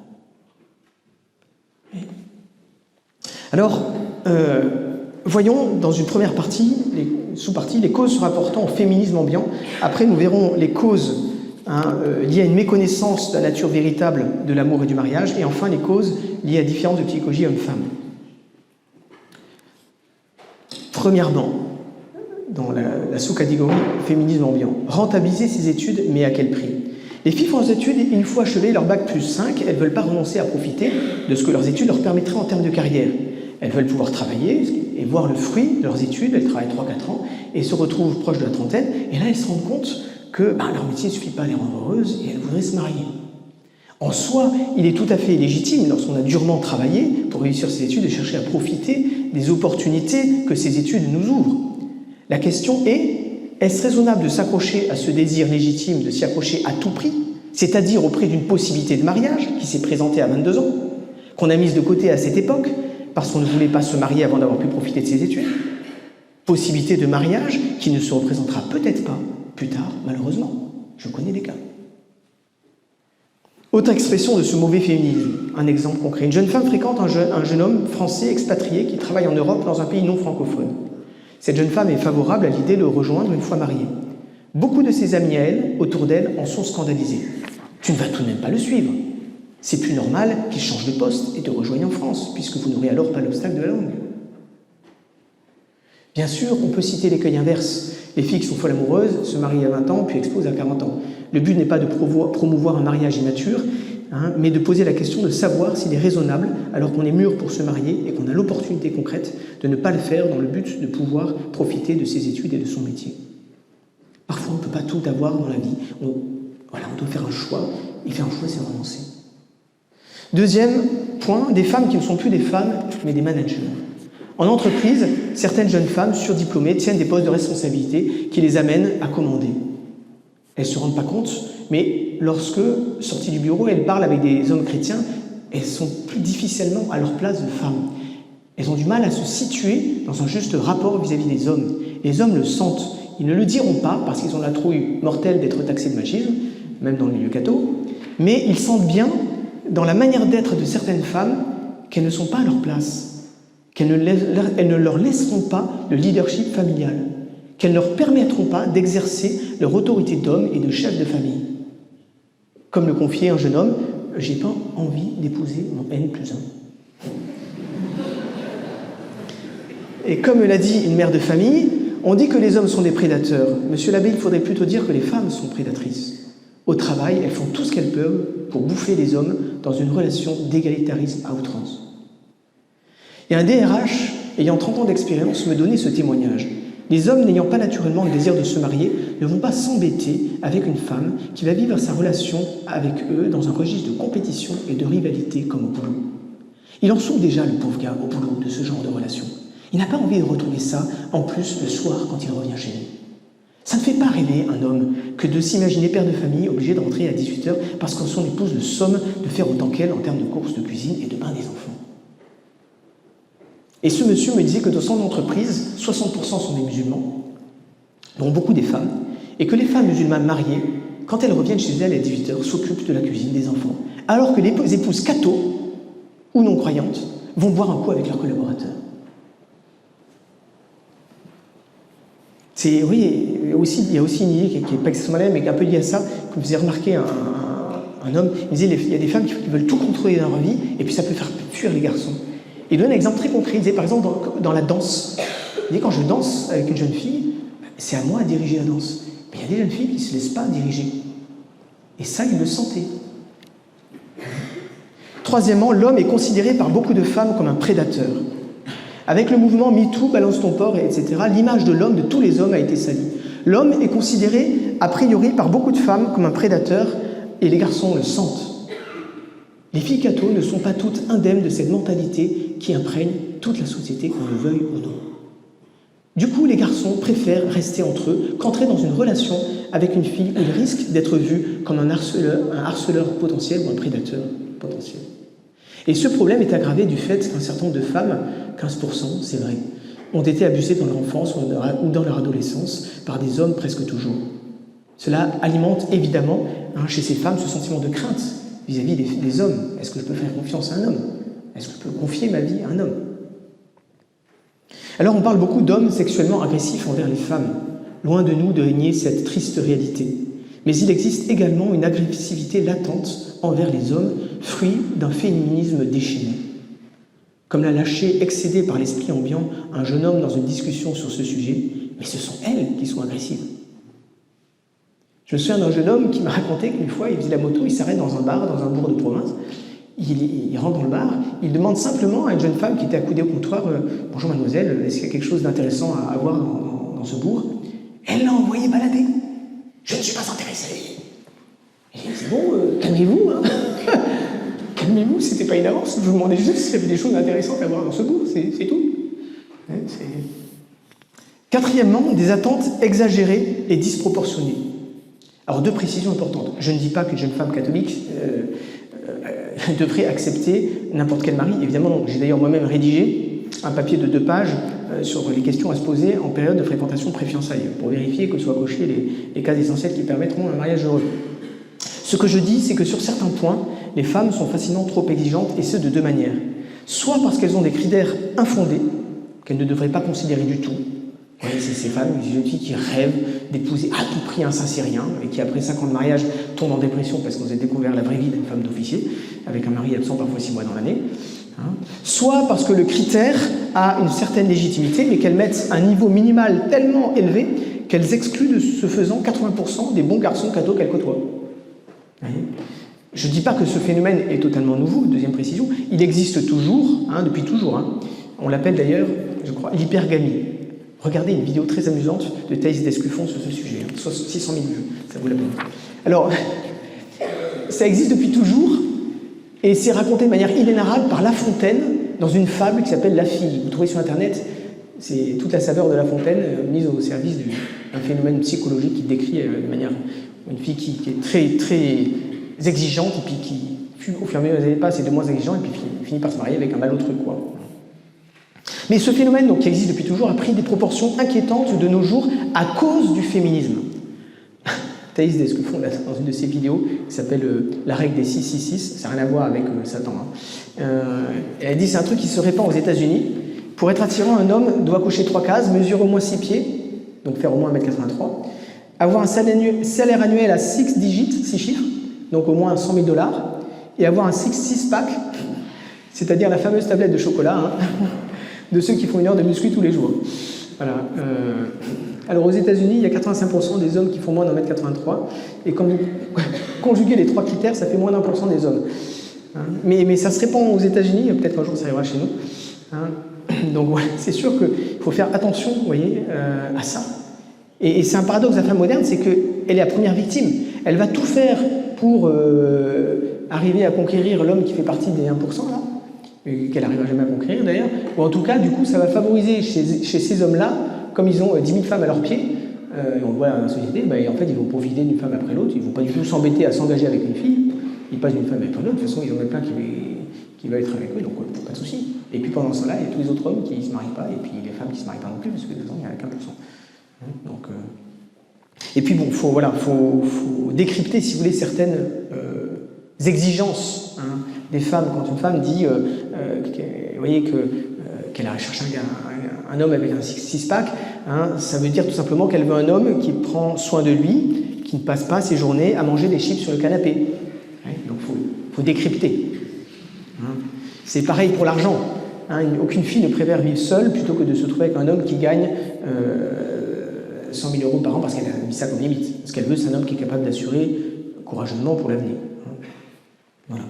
Alors, voyons dans une première partie, sous-partie, les causes se rapportant au féminisme ambiant. Après, nous verrons les causes liées à une méconnaissance de la nature véritable de l'amour et du mariage. Et enfin, les causes liées à différences de psychologie homme-femme. Premièrement, dans la sous-catégorie féminisme ambiant, rentabiliser ses études, mais à quel prix? Les filles font des études, une fois achevées leur bac plus 5, elles ne veulent pas renoncer à profiter de ce que leurs études leur permettraient en termes de carrière. Elles veulent pouvoir travailler et voir le fruit de leurs études. Elles travaillent 3-4 ans et se retrouvent proches de la trentaine. Et là, elles se rendent compte que leur métier ne suffit pas à les rendre heureuses et elles voudraient se marier. En soi, il est tout à fait légitime, lorsqu'on a durement travaillé pour réussir ses études, de chercher à profiter des opportunités que ces études nous ouvrent. La question est, est-ce raisonnable de s'accrocher à ce désir légitime, de s'y accrocher à tout prix, c'est-à-dire au prix d'une possibilité de mariage qui s'est présentée à 22 ans, qu'on a mise de côté à cette époque, parce qu'on ne voulait pas se marier avant d'avoir pu profiter de ses études. Possibilité de mariage qui ne se représentera peut-être pas plus tard, malheureusement. Je connais des cas. Autre expression de ce mauvais féminisme, un exemple concret. Une jeune femme fréquente un jeune homme français expatrié qui travaille en Europe dans un pays non francophone. Cette jeune femme est favorable à l'idée de le rejoindre une fois mariée. Beaucoup de ses amis à elle, autour d'elle, en sont scandalisés. Tu ne vas tout de même pas le suivre. C'est plus normal qu'il change de poste et te rejoigne en France, puisque vous n'aurez alors pas l'obstacle de la langue. Bien sûr, on peut citer l'écueil inverse. Les filles qui sont folles amoureuses se marient à 20 ans, puis explosent à 40 ans. Le but n'est pas de promouvoir un mariage immature, mais de poser la question de savoir s'il est raisonnable, alors qu'on est mûr pour se marier et qu'on a l'opportunité concrète de ne pas le faire dans le but de pouvoir profiter de ses études et de son métier. Parfois, on ne peut pas tout avoir dans la vie. On doit faire un choix, et faire un choix, c'est renoncer. Deuxième point, des femmes qui ne sont plus des femmes, mais des managers. En entreprise, certaines jeunes femmes surdiplômées tiennent des postes de responsabilité qui les amènent à commander. Elles ne se rendent pas compte, mais lorsque, sorties du bureau, elles parlent avec des hommes chrétiens, elles sont plus difficilement à leur place de femmes. Elles ont du mal à se situer dans un juste rapport vis-à-vis des hommes. Les hommes le sentent. Ils ne le diront pas parce qu'ils ont la trouille mortelle d'être taxés de machisme, même dans le milieu catho, mais ils sentent bien dans la manière d'être de certaines femmes qu'elles ne sont pas à leur place, elles ne leur laisseront pas le leadership familial, qu'elles ne leur permettront pas d'exercer leur autorité d'homme et de chef de famille. Comme le confiait un jeune homme, « j'ai pas envie d'épouser mon N+1 ». Et comme l'a dit une mère de famille, on dit que les hommes sont des prédateurs. Monsieur l'abbé, il faudrait plutôt dire que les femmes sont prédatrices. Au travail, elles font tout ce qu'elles peuvent pour bouffer les hommes dans une relation d'égalitarisme à outrance. Et un DRH, ayant 30 ans d'expérience, me donnait ce témoignage. Les hommes n'ayant pas naturellement le désir de se marier ne vont pas s'embêter avec une femme qui va vivre sa relation avec eux dans un registre de compétition et de rivalité comme au boulot. Il en souffre déjà, le pauvre gars, au boulot, de ce genre de relation. Il n'a pas envie de retrouver ça, en plus, le soir, quand il revient chez lui. Ça ne fait pas rêver un homme que de s'imaginer père de famille obligé de rentrer à 18h parce que son épouse le somme de faire autant qu'elle en termes de courses de cuisine et de bain des enfants. Et ce monsieur me disait que dans son entreprise, 60% sont des musulmans, dont beaucoup des femmes, et que les femmes musulmanes mariées, quand elles reviennent chez elles à 18h, s'occupent de la cuisine des enfants, alors que les épouses catho ou non-croyantes vont boire un coup avec leurs collaborateurs. Oui, il y a aussi une idée qui n'est pas extrêmement mais qui est un peu liée à ça, que me faisait remarquer un homme. Il disait il y a des femmes qui veulent tout contrôler dans leur vie, et puis ça peut faire fuir les garçons. Il donne un exemple très concret. Il disait par exemple dans la danse. Il dit quand je danse avec une jeune fille, c'est à moi à diriger la danse. Mais il y a des jeunes filles qui ne se laissent pas diriger. Et ça, il le sentait. Troisièmement, l'homme est considéré par beaucoup de femmes comme un prédateur. Avec le mouvement MeToo, balance ton porc, etc., l'image de l'homme, de tous les hommes, a été salie. L'homme est considéré, a priori, par beaucoup de femmes comme un prédateur, et les garçons le sentent. Les filles cathos ne sont pas toutes indemnes de cette mentalité qui imprègne toute la société, qu'on le veuille ou non. Du coup, les garçons préfèrent rester entre eux qu'entrer dans une relation avec une fille où ils risquent d'être vus comme un harceleur potentiel ou un prédateur potentiel. Et ce problème est aggravé du fait qu'un certain nombre de femmes, 15%, c'est vrai, ont été abusées dans leur enfance ou dans leur adolescence par des hommes presque toujours. Cela alimente évidemment chez ces femmes ce sentiment de crainte vis-à-vis des hommes. Est-ce que je peux faire confiance à un homme? Est-ce que je peux confier ma vie à un homme? Alors on parle beaucoup d'hommes sexuellement agressifs envers les femmes. Loin de nous de régner cette triste réalité. Mais il existe également une agressivité latente envers les hommes, fruit d'un féminisme déchaîné. Comme l'a lâché, excédé par l'esprit ambiant, un jeune homme dans une discussion sur ce sujet, mais ce sont elles qui sont agressives. Je me souviens d'un jeune homme qui m'a raconté qu'une fois, il faisait la moto, il s'arrête dans un bar, dans un bourg de province, il rentre dans le bar, il demande simplement à une jeune femme qui était accoudée au comptoir « Bonjour mademoiselle, est-ce qu'il y a quelque chose d'intéressant à avoir dans ce bourg ?» Elle l'a envoyé balader. « Je ne suis pas intéressée. » Il dit « C'est bon, calmez-vous. Hein. Calmez-vous, c'était pas une avance. Je vous demandais juste s'il y avait des choses intéressantes à voir dans ce bourg, c'est tout. » Quatrièmement, des attentes exagérées et disproportionnées. Alors, deux précisions importantes. Je ne dis pas qu'une jeune femme catholique devrait accepter n'importe quel mari. Évidemment, non. J'ai d'ailleurs moi-même rédigé un papier de 2 pages sur les questions à se poser en période de fréquentation pré-fiançailles, pour vérifier que soient cochés les cas essentiels qui permettront un mariage heureux. Ce que je dis, c'est que sur certains points, les femmes sont facilement trop exigeantes, et ce de 2 manières. Soit parce qu'elles ont des critères infondés, qu'elles ne devraient pas considérer du tout. Oui, c'est ces femmes, ces jeunes filles qui rêvent d'épouser à tout prix un Saint-Syrien et qui, après 5 ans de mariage, tombent en dépression parce qu'on a découvert la vraie vie d'une femme d'officier, avec un mari absent parfois 6 mois dans l'année. Soit parce que le critère a une certaine légitimité, mais qu'elles mettent un niveau minimal tellement élevé qu'elles excluent de ce faisant 80% des bons garçons cathos qu'elles côtoient. Je ne dis pas que ce phénomène est totalement nouveau, deuxième précision, il existe toujours, depuis toujours. On l'appelle d'ailleurs, je crois, l'hypergamie. Regardez une vidéo très amusante de Thaïs Descuffon sur ce sujet, 600 000 vues, ça vaut la peine. Alors, ça existe depuis toujours, et c'est raconté de manière inénarrable par La Fontaine dans une fable qui s'appelle La Fille. Vous trouvez sur Internet, c'est toute la saveur de La Fontaine mise au service d'un phénomène psychologique qui décrit de manière une fille qui est très, très exigeante, et puis qui, au fur et à mesure des années passent, est de moins exigeant, et puis finit par se marier avec un malautre, quoi. Mais ce phénomène, donc, qui existe depuis toujours, a pris des proportions inquiétantes de nos jours à cause du féminisme. Thaïs Descuffon, dans une de ses vidéos, qui s'appelle La règle des 666, ça n'a rien à voir avec Satan. Elle dit c'est un truc qui se répand aux États-Unis. Pour être attirant, un homme doit cocher 3 cases, mesurer au moins 6 pieds, donc faire au moins 1m83, avoir un salaire annuel à 6 digits, 6 chiffres, donc au moins 100 000 $, et avoir un six-pack, c'est-à-dire la fameuse tablette de chocolat, de ceux qui font 1 heure de muscu tous les jours. Voilà. Alors aux États-Unis, il y a 85% des hommes qui font moins d'1m83, et quand vous conjuguez les 3 critères, ça fait moins d'1% des hommes. Mais ça se répand aux États-Unis, peut-être qu'un jour ça arrivera chez nous. Donc voilà, c'est sûr qu'il faut faire attention, vous voyez, à ça. Et c'est un paradoxe de la femme moderne, c'est qu'elle est la première victime. Elle va tout faire pour arriver à conquérir l'homme qui fait partie des 1%, là. qu'elle n'arrivera jamais à conquérir d'ailleurs, ou en tout cas, du coup, ça va favoriser chez ces hommes-là, comme ils ont 10 000 femmes à leurs pieds, on le voit dans la société, en fait, ils vont profiter d'une femme après l'autre, ils ne vont pas du tout s'embêter à s'engager avec une fille, ils passent d'une femme avec l'autre, de toute façon, ils en ont plein qui veulent être avec eux, donc pas de souci. Et puis pendant ce temps-là, il y a tous les autres hommes qui ne se marient pas, et puis les femmes qui ne se marient pas non plus, parce que de toute façon, il n'y en a qu'un %. Donc, et puis bon, il faut décrypter, si vous voulez, certaines exigences des femmes. Quand une femme dit, vous voyez, qu'elle a cherché un homme avec un six-pack, ça veut dire tout simplement qu'elle veut un homme qui prend soin de lui, qui ne passe pas ses journées à manger des chips sur le canapé. Donc il faut décrypter. C'est pareil pour l'argent. Aucune fille ne préfère vivre seule plutôt que de se trouver avec un homme qui gagne 100 000 € par an parce qu'elle a mis ça comme limite. Ce qu'elle veut, c'est un homme qui est capable d'assurer courageusement pour l'avenir. Voilà.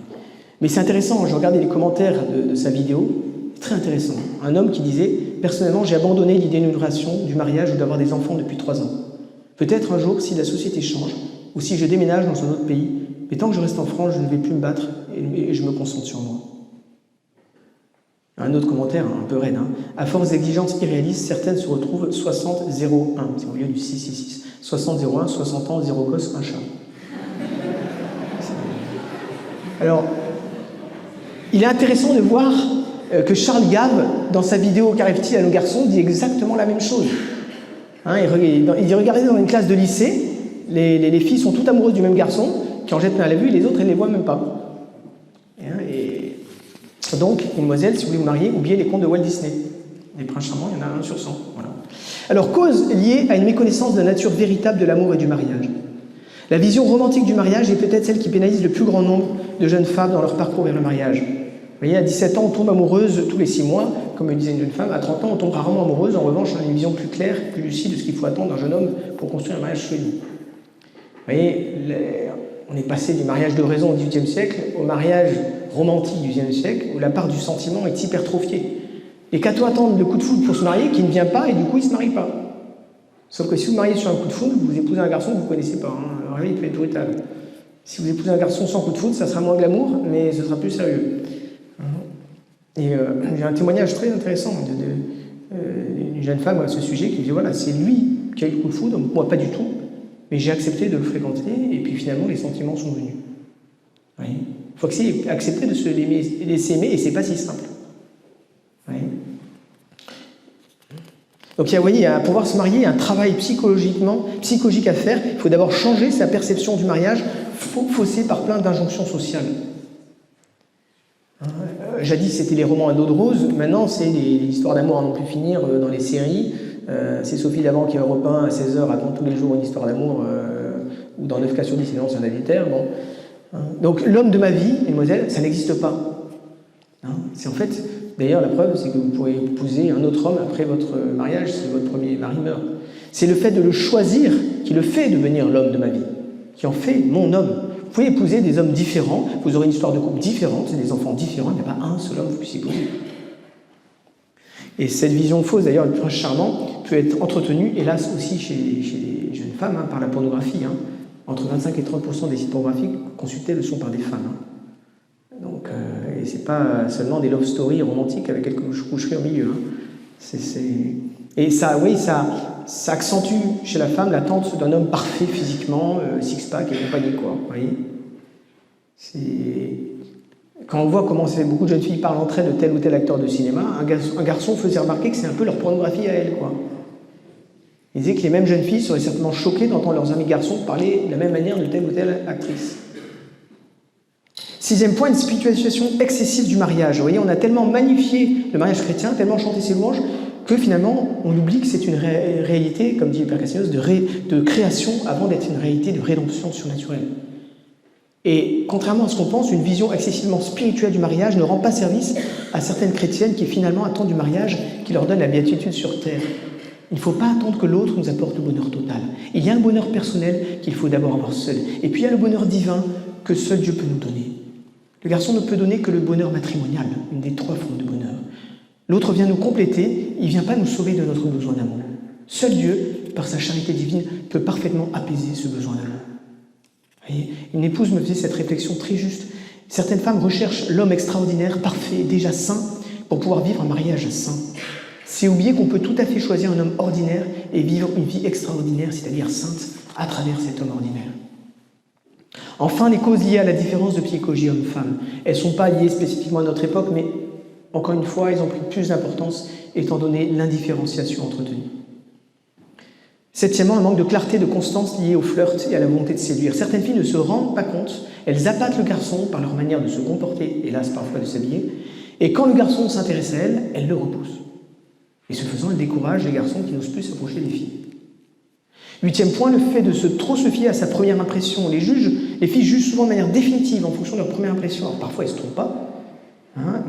Mais c'est intéressant, je regardais les commentaires de sa vidéo, très intéressant. Un homme qui disait « Personnellement, j'ai abandonné l'idée d'une relation, du mariage ou d'avoir des enfants depuis 3 ans. Peut-être un jour, si la société change, ou si je déménage dans un autre pays, mais tant que je reste en France, je ne vais plus me battre et je me concentre sur moi. » Un autre commentaire, un peu raide. À force d'exigences irréalistes, certaines se retrouvent 60-01, c'est au lieu du 666. 60-01, 60 ans, 0 gosse, 1 chat. Alors, il est intéressant de voir que Charles Gave, dans sa vidéo Carefti à nos garçons, dit exactement la même chose. Il dit, regardez dans une classe de lycée, les filles sont toutes amoureuses du même garçon, qui en jettent plein à la vue, et les autres, elles ne les voient même pas. Donc, mesdemoiselles, si vous voulez vous marier, oubliez les contes de Walt Disney. Les princes charmants, il y en a 1 sur 100. Voilà. Alors, cause liée à une méconnaissance de la nature véritable de l'amour et du mariage. La vision romantique du mariage est peut-être celle qui pénalise le plus grand nombre de jeunes femmes dans leur parcours vers le mariage. Vous voyez, à 17 ans, on tombe amoureuse tous les 6 mois, comme me disait une jeune femme. À 30 ans, on tombe rarement amoureuse. En revanche, on a une vision plus claire, plus lucide de ce qu'il faut attendre d'un jeune homme pour construire un mariage solide. Vous voyez, on est passé du mariage de raison au XVIIIe siècle au mariage romantique du XIXe siècle, où la part du sentiment est hypertrophiée. Et qu'à-t-on attendre le coup de foudre pour se marier, qui ne vient pas, et du coup, il ne se marie pas. Sauf que si vous mariez sur un coup de foudre, vous épousez un garçon que vous ne connaissez pas. Alors là, il peut être brutal. Si vous épousez un garçon sans coup de foudre, ça sera moins glamour, mais ce sera plus sérieux. Et j'ai un témoignage très intéressant d'une jeune femme à ce sujet qui dit, voilà, c'est lui qui a eu le coup de foudre, moi pas du tout, mais j'ai accepté de le fréquenter, et puis finalement, les sentiments sont venus. Il faut accepter de se laisser aimer, et c'est pas si simple. Donc, vous voyez, pour pouvoir se marier, il y a un travail psychologique à faire. Il faut d'abord changer sa perception du mariage, faussée par plein d'injonctions sociales. Jadis, c'était les romans à dos de rose. Maintenant, c'est les histoires d'amour à non plus finir dans les séries. C'est Sophie Davant qui est Europe 1 à 16h, raconte tous les jours une histoire d'amour, ou dans 9 cas sur 10, sinon c'est un adultère. Bon. Donc, l'homme de ma vie, mesdemoiselles, ça n'existe pas. C'est en fait... D'ailleurs, la preuve, c'est que vous pourrez épouser un autre homme après votre mariage si votre premier mari meurt. C'est le fait de le choisir qui le fait devenir l'homme de ma vie, qui en fait mon homme. Vous pouvez épouser des hommes différents, vous aurez une histoire de couple différente, des enfants différents, il n'y a pas un seul homme que vous puissiez épouser. Et cette vision fausse, d'ailleurs, le prince charmant, peut être entretenue, hélas, aussi chez les jeunes femmes, par la pornographie. Entre 25 et 30% des sites pornographiques consultés le sont par des femmes. Donc, et c'est pas seulement des love stories romantiques avec quelques coucheries au milieu. Et ça, oui, ça accentue chez la femme l'attente d'un homme parfait physiquement, six-pack et compagnie, quoi. Vous voyez, quand on voit comment beaucoup de jeunes filles parlent entre elles de tel ou tel acteur de cinéma, un garçon faisait remarquer que c'est un peu leur pornographie à elles, quoi. Il disait que les mêmes jeunes filles seraient certainement choquées d'entendre leurs amis garçons parler de la même manière de telle ou telle actrice. 6e point, une spiritualisation excessive du mariage. Vous voyez, on a tellement magnifié le mariage chrétien, tellement chanté ses louanges, que finalement, on oublie que c'est une réalité, comme dit le Père Cassinos, de création avant d'être une réalité de rédemption surnaturelle. Et contrairement à ce qu'on pense, une vision excessivement spirituelle du mariage ne rend pas service à certaines chrétiennes qui finalement attendent du mariage qui leur donne la béatitude sur terre. Il ne faut pas attendre que l'autre nous apporte le bonheur total. Il y a un bonheur personnel qu'il faut d'abord avoir seul. Et puis il y a le bonheur divin que seul Dieu peut nous donner. Le garçon ne peut donner que le bonheur matrimonial, une des 3 formes de bonheur. L'autre vient nous compléter, il ne vient pas nous sauver de notre besoin d'amour. Seul Dieu, par sa charité divine, peut parfaitement apaiser ce besoin d'amour. Une épouse me faisait cette réflexion très juste. Certaines femmes recherchent l'homme extraordinaire, parfait, déjà saint, pour pouvoir vivre un mariage saint. C'est oublier qu'on peut tout à fait choisir un homme ordinaire et vivre une vie extraordinaire, c'est-à-dire sainte, à travers cet homme ordinaire. Enfin, les causes liées à la différence de psychologie homme-femme, elles ne sont pas liées spécifiquement à notre époque, mais encore une fois, elles ont pris plus d'importance étant donné l'indifférenciation entretenue. Septièmement, un manque de clarté, de constance lié au flirt et à la volonté de séduire. Certaines filles ne se rendent pas compte, elles appâtent le garçon par leur manière de se comporter, hélas parfois de s'habiller, et quand le garçon s'intéresse à elles, elles le repoussent. Et ce faisant, elles découragent les garçons qui n'osent plus s'approcher des filles. Huitième point, le fait de trop se fier à sa première impression. Les filles jugent souvent de manière définitive en fonction de leur première impression. Alors parfois elles ne se trompent pas,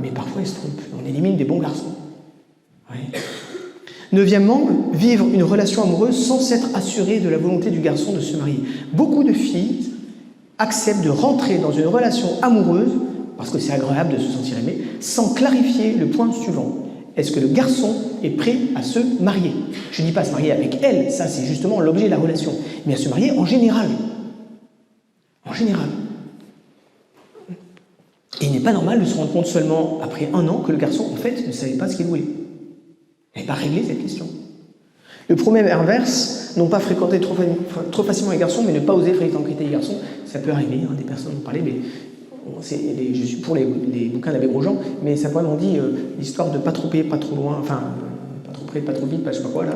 mais parfois elles se trompent. On élimine des bons garçons. Ouais. Neuvièmement, vivre une relation amoureuse sans s'être assuré de la volonté du garçon de se marier. Beaucoup de filles acceptent de rentrer dans une relation amoureuse, parce que c'est agréable de se sentir aimé, sans clarifier le point suivant. Est-ce que le garçon est prêt à se marier? Je ne dis pas se marier avec elle, ça c'est justement l'objet de la relation, mais à se marier en général. En général. Et il n'est pas normal de se rendre compte seulement après 1 an que le garçon, en fait, ne savait pas ce qu'il voulait. Il n'avait pas réglé cette question. Le problème inverse, non pas fréquenter trop facilement les garçons, mais ne pas oser fréquenter les garçons, ça peut arriver, des personnes ont parlé, mais je suis pour les bouquins d'abbé Grosjean, mais ça m'ont dit l'histoire de pas trop près, pas trop loin, enfin, pas trop près, pas trop vite, pas je sais pas quoi, là.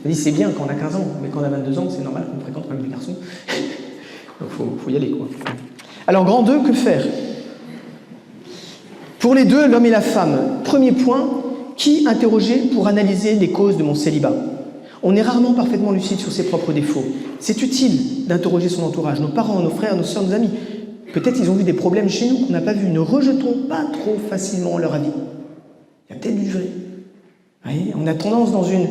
Il dit c'est bien quand on a 15 ans, mais quand on a 22 ans, c'est normal qu'on fréquente même les garçons. Donc faut y aller, quoi. Alors, grand 2, que faire? Pour les deux, l'homme et la femme, premier point, qui interroger pour analyser les causes de mon célibat? On est rarement parfaitement lucide sur ses propres défauts. C'est utile d'interroger son entourage, nos parents, nos frères, nos sœurs, nos amis. Peut-être ils ont vu des problèmes chez nous qu'on n'a pas vus. Ne rejetons pas trop facilement leur avis. Il y a peut-être du vrai. Oui, on a tendance dans une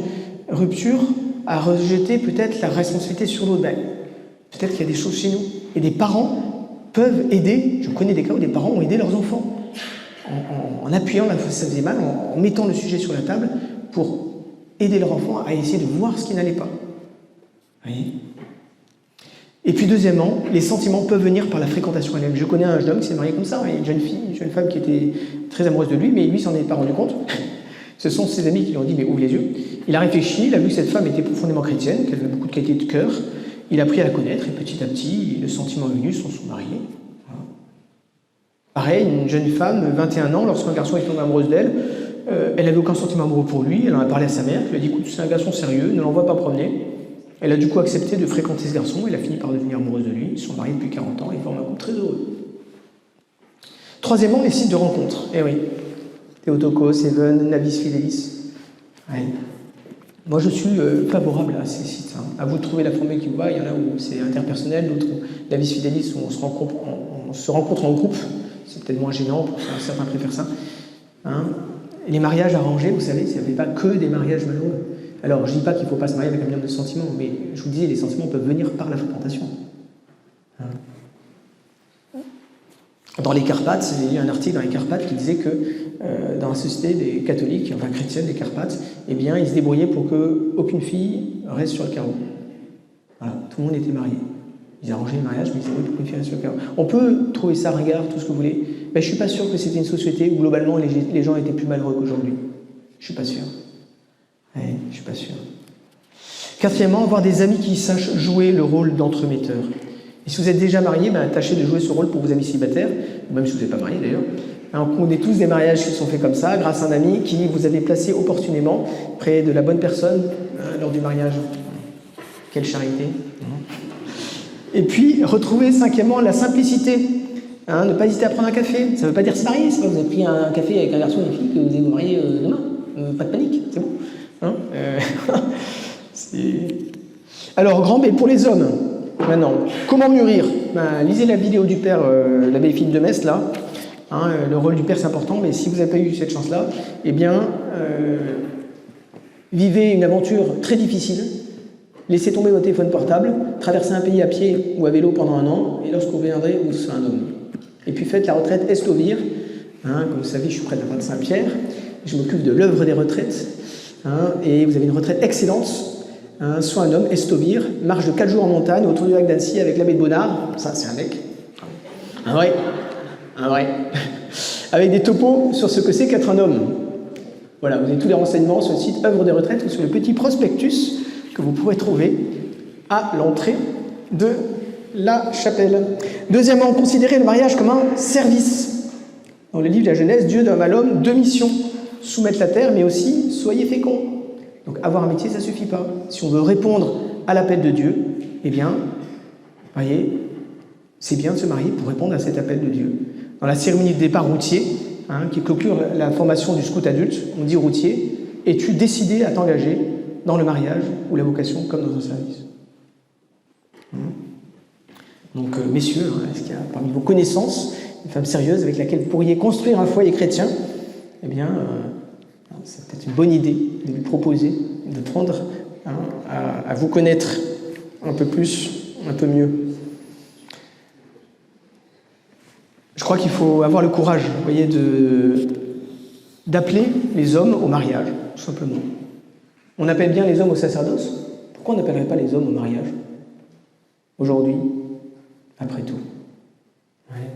rupture à rejeter peut-être la responsabilité sur l'autre. Peut-être qu'il y a des choses chez nous. Et des parents peuvent aider, je connais des cas où des parents ont aidé leurs enfants en appuyant, là ça faisait mal, en mettant le sujet sur la table pour aider leur enfant à essayer de voir ce qui n'allait pas. Oui. Et puis deuxièmement, les sentiments peuvent venir par la fréquentation elle-même. Je connais un jeune homme qui s'est marié comme ça, une jeune fille, une jeune femme qui était très amoureuse de lui, mais lui s'en est pas rendu compte. Ce sont ses amis qui lui ont dit « mais ouvre les yeux ». Il a réfléchi, il a vu que cette femme était profondément chrétienne, qu'elle avait beaucoup de qualités de cœur. Il a appris à la connaître et petit à petit, le sentiment est venu, ils se sont mariés. Voilà. Pareil, une jeune femme de 21 ans, lorsqu'un garçon est tombé amoureuse d'elle, elle n'avait aucun sentiment amoureux pour lui, elle en a parlé à sa mère, qui lui a dit « écoute, c'est un garçon sérieux, ne l'envoie pas promener ». Elle a du coup accepté de fréquenter ce garçon, elle a fini par devenir amoureuse de lui, ils sont mariés depuis 40 ans et forment un couple très heureux. Troisièmement, les sites de rencontres. Eh oui, Théotokos, Seven, Navis Fidelis. Ouais. Moi, je suis favorable à ces sites. À vous de trouver la formule qui vous va. Il y en a où c'est interpersonnel, d'autres où Navis Fidelis, où on se rencontre en groupe. C'est peut-être moins gênant, certains préfèrent ça. Les mariages arrangés, vous savez, ça ne fait pas que des mariages malheureux. Alors, je ne dis pas qu'il ne faut pas se marier avec un minimum de sentiments, mais je vous disais, les sentiments peuvent venir par la fréquentation. Dans les Carpates, j'ai lu un article dans les Carpates qui disait que dans la société des catholiques, enfin chrétiennes des Carpates, eh bien, ils se débrouillaient pour qu'aucune fille reste sur le carreau. Voilà, tout le monde était marié. Ils arrangeaient le mariage, mais ils se débrouillaient pour qu'une fille reste sur le carreau. On peut trouver ça ringard, tout ce que vous voulez, mais je ne suis pas sûr que c'était une société où globalement les gens étaient plus malheureux qu'aujourd'hui. Je ne suis pas sûr. Ouais, je ne suis pas sûr. Quatrièmement, avoir des amis qui sachent jouer le rôle d'entremetteur. Et si vous êtes déjà marié, tâchez de jouer ce rôle pour vos amis célibataires, ou même si vous n'êtes pas marié d'ailleurs. On connaît tous des mariages qui sont faits comme ça, grâce à un ami qui vous avait placé opportunément près de la bonne personne lors du mariage. Quelle charité. Et puis, retrouver cinquièmement la simplicité. Ne pas hésiter à prendre un café. Ça ne veut pas dire se marier, c'est pas vous avez pris un café avec un garçon et une fille que vous allez vous marier demain. Pas de panique, c'est bon. Alors, grand B pour les hommes. Maintenant, comment mûrir? Lisez la vidéo du père, l'abbé Philippe de Metz, là. Le rôle du père, c'est important, mais si vous n'avez pas eu cette chance-là, eh bien, vivez une aventure très difficile, laissez tomber votre téléphone portable, traversez un pays à pied ou à vélo pendant 1 an, et lorsque vous reviendrez, vous serez un homme. Et puis faites la retraite Estovir. Comme vous savez, je suis près de la Pointe Saint-Pierre, je m'occupe de l'œuvre des retraites, et vous avez une retraite excellente. Soit un homme, Estovir, marche de 4 jours en montagne autour du lac d'Annecy avec l'abbé de Bonnard. Ça, c'est un mec. Ouais. Un vrai. Avec des topos sur ce que c'est qu'être un homme. Voilà, vous avez tous les renseignements sur le site Œuvre des Retraites ou sur le petit prospectus que vous pourrez trouver à l'entrée de la chapelle. Deuxièmement, considérez le mariage comme un service. Dans le livre de la Genèse, Dieu donne à l'homme 2 missions. Soumettre la terre, mais aussi soyez féconds. Donc avoir un métier, ça ne suffit pas. Si on veut répondre à l'appel de Dieu, eh bien, voyez, c'est bien de se marier pour répondre à cet appel de Dieu. Dans la cérémonie de départ routier, qui clôture la formation du scout adulte, on dit routier, es-tu décidé à t'engager dans le mariage ou la vocation comme dans un service? Donc, messieurs, est-ce qu'il y a parmi vos connaissances une femme sérieuse avec laquelle vous pourriez construire un foyer chrétien? Eh bien, c'est peut-être une bonne idée de lui proposer de prendre à vous connaître un peu plus, un peu mieux. Je crois qu'il faut avoir le courage, vous voyez, d'appeler les hommes au mariage, tout simplement. On appelle bien les hommes au sacerdoce. Pourquoi on n'appellerait pas les hommes au mariage aujourd'hui, après tout? Ouais.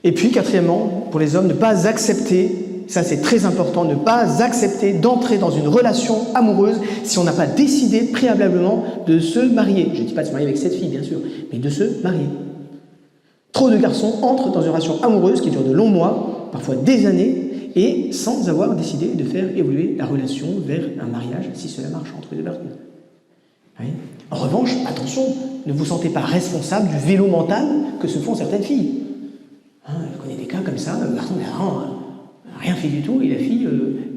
Et puis, quatrièmement, pour les hommes, ne pas accepter, ça c'est très important, ne pas accepter d'entrer dans une relation amoureuse si on n'a pas décidé préalablement de se marier. Je ne dis pas de se marier avec cette fille, bien sûr, mais de se marier. Trop de garçons entrent dans une relation amoureuse qui dure de longs mois, parfois des années, et sans avoir décidé de faire évoluer la relation vers un mariage, si cela marche entre les deux personnes. Oui. En revanche, attention, ne vous sentez pas responsable du vélo mental que se font certaines filles. Je connais des cas comme ça, le garçon n'a rien fait du tout, et la fille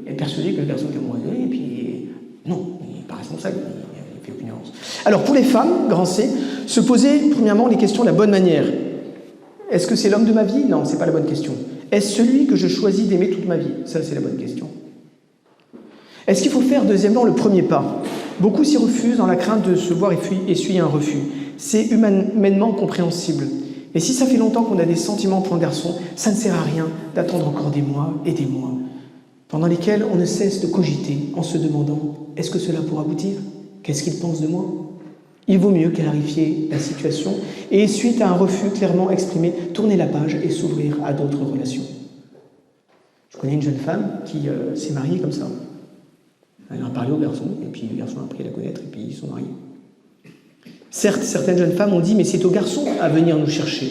est persuadée que le garçon est amoureux, et puis non, il n'est pas responsable, il ne fait aucune errance. Alors pour les femmes, grand C, se poser premièrement les questions de la bonne manière. Est-ce que c'est l'homme de ma vie? Non, ce n'est pas la bonne question. Est-ce celui que je choisis d'aimer toute ma vie? Ça, c'est la bonne question. Est-ce qu'il faut faire, deuxièmement, le premier pas? Beaucoup s'y refusent dans la crainte de se voir essuyer un refus. C'est humainement compréhensible. Mais si ça fait longtemps qu'on a des sentiments pour un garçon, ça ne sert à rien d'attendre encore des mois et des mois, pendant lesquels on ne cesse de cogiter en se demandant « Est-ce que cela pourra aboutir? Qu'est-ce qu'il pense de moi ?» Il vaut mieux clarifier la situation et, suite à un refus clairement exprimé, tourner la page et s'ouvrir à d'autres relations. Je connais une jeune femme qui s'est mariée comme ça. Elle en a parlé au garçon, et puis le garçon a appris à la connaître, et puis ils sont mariés. Certes, certaines jeunes femmes ont dit « mais c'est au garçon à venir nous chercher ».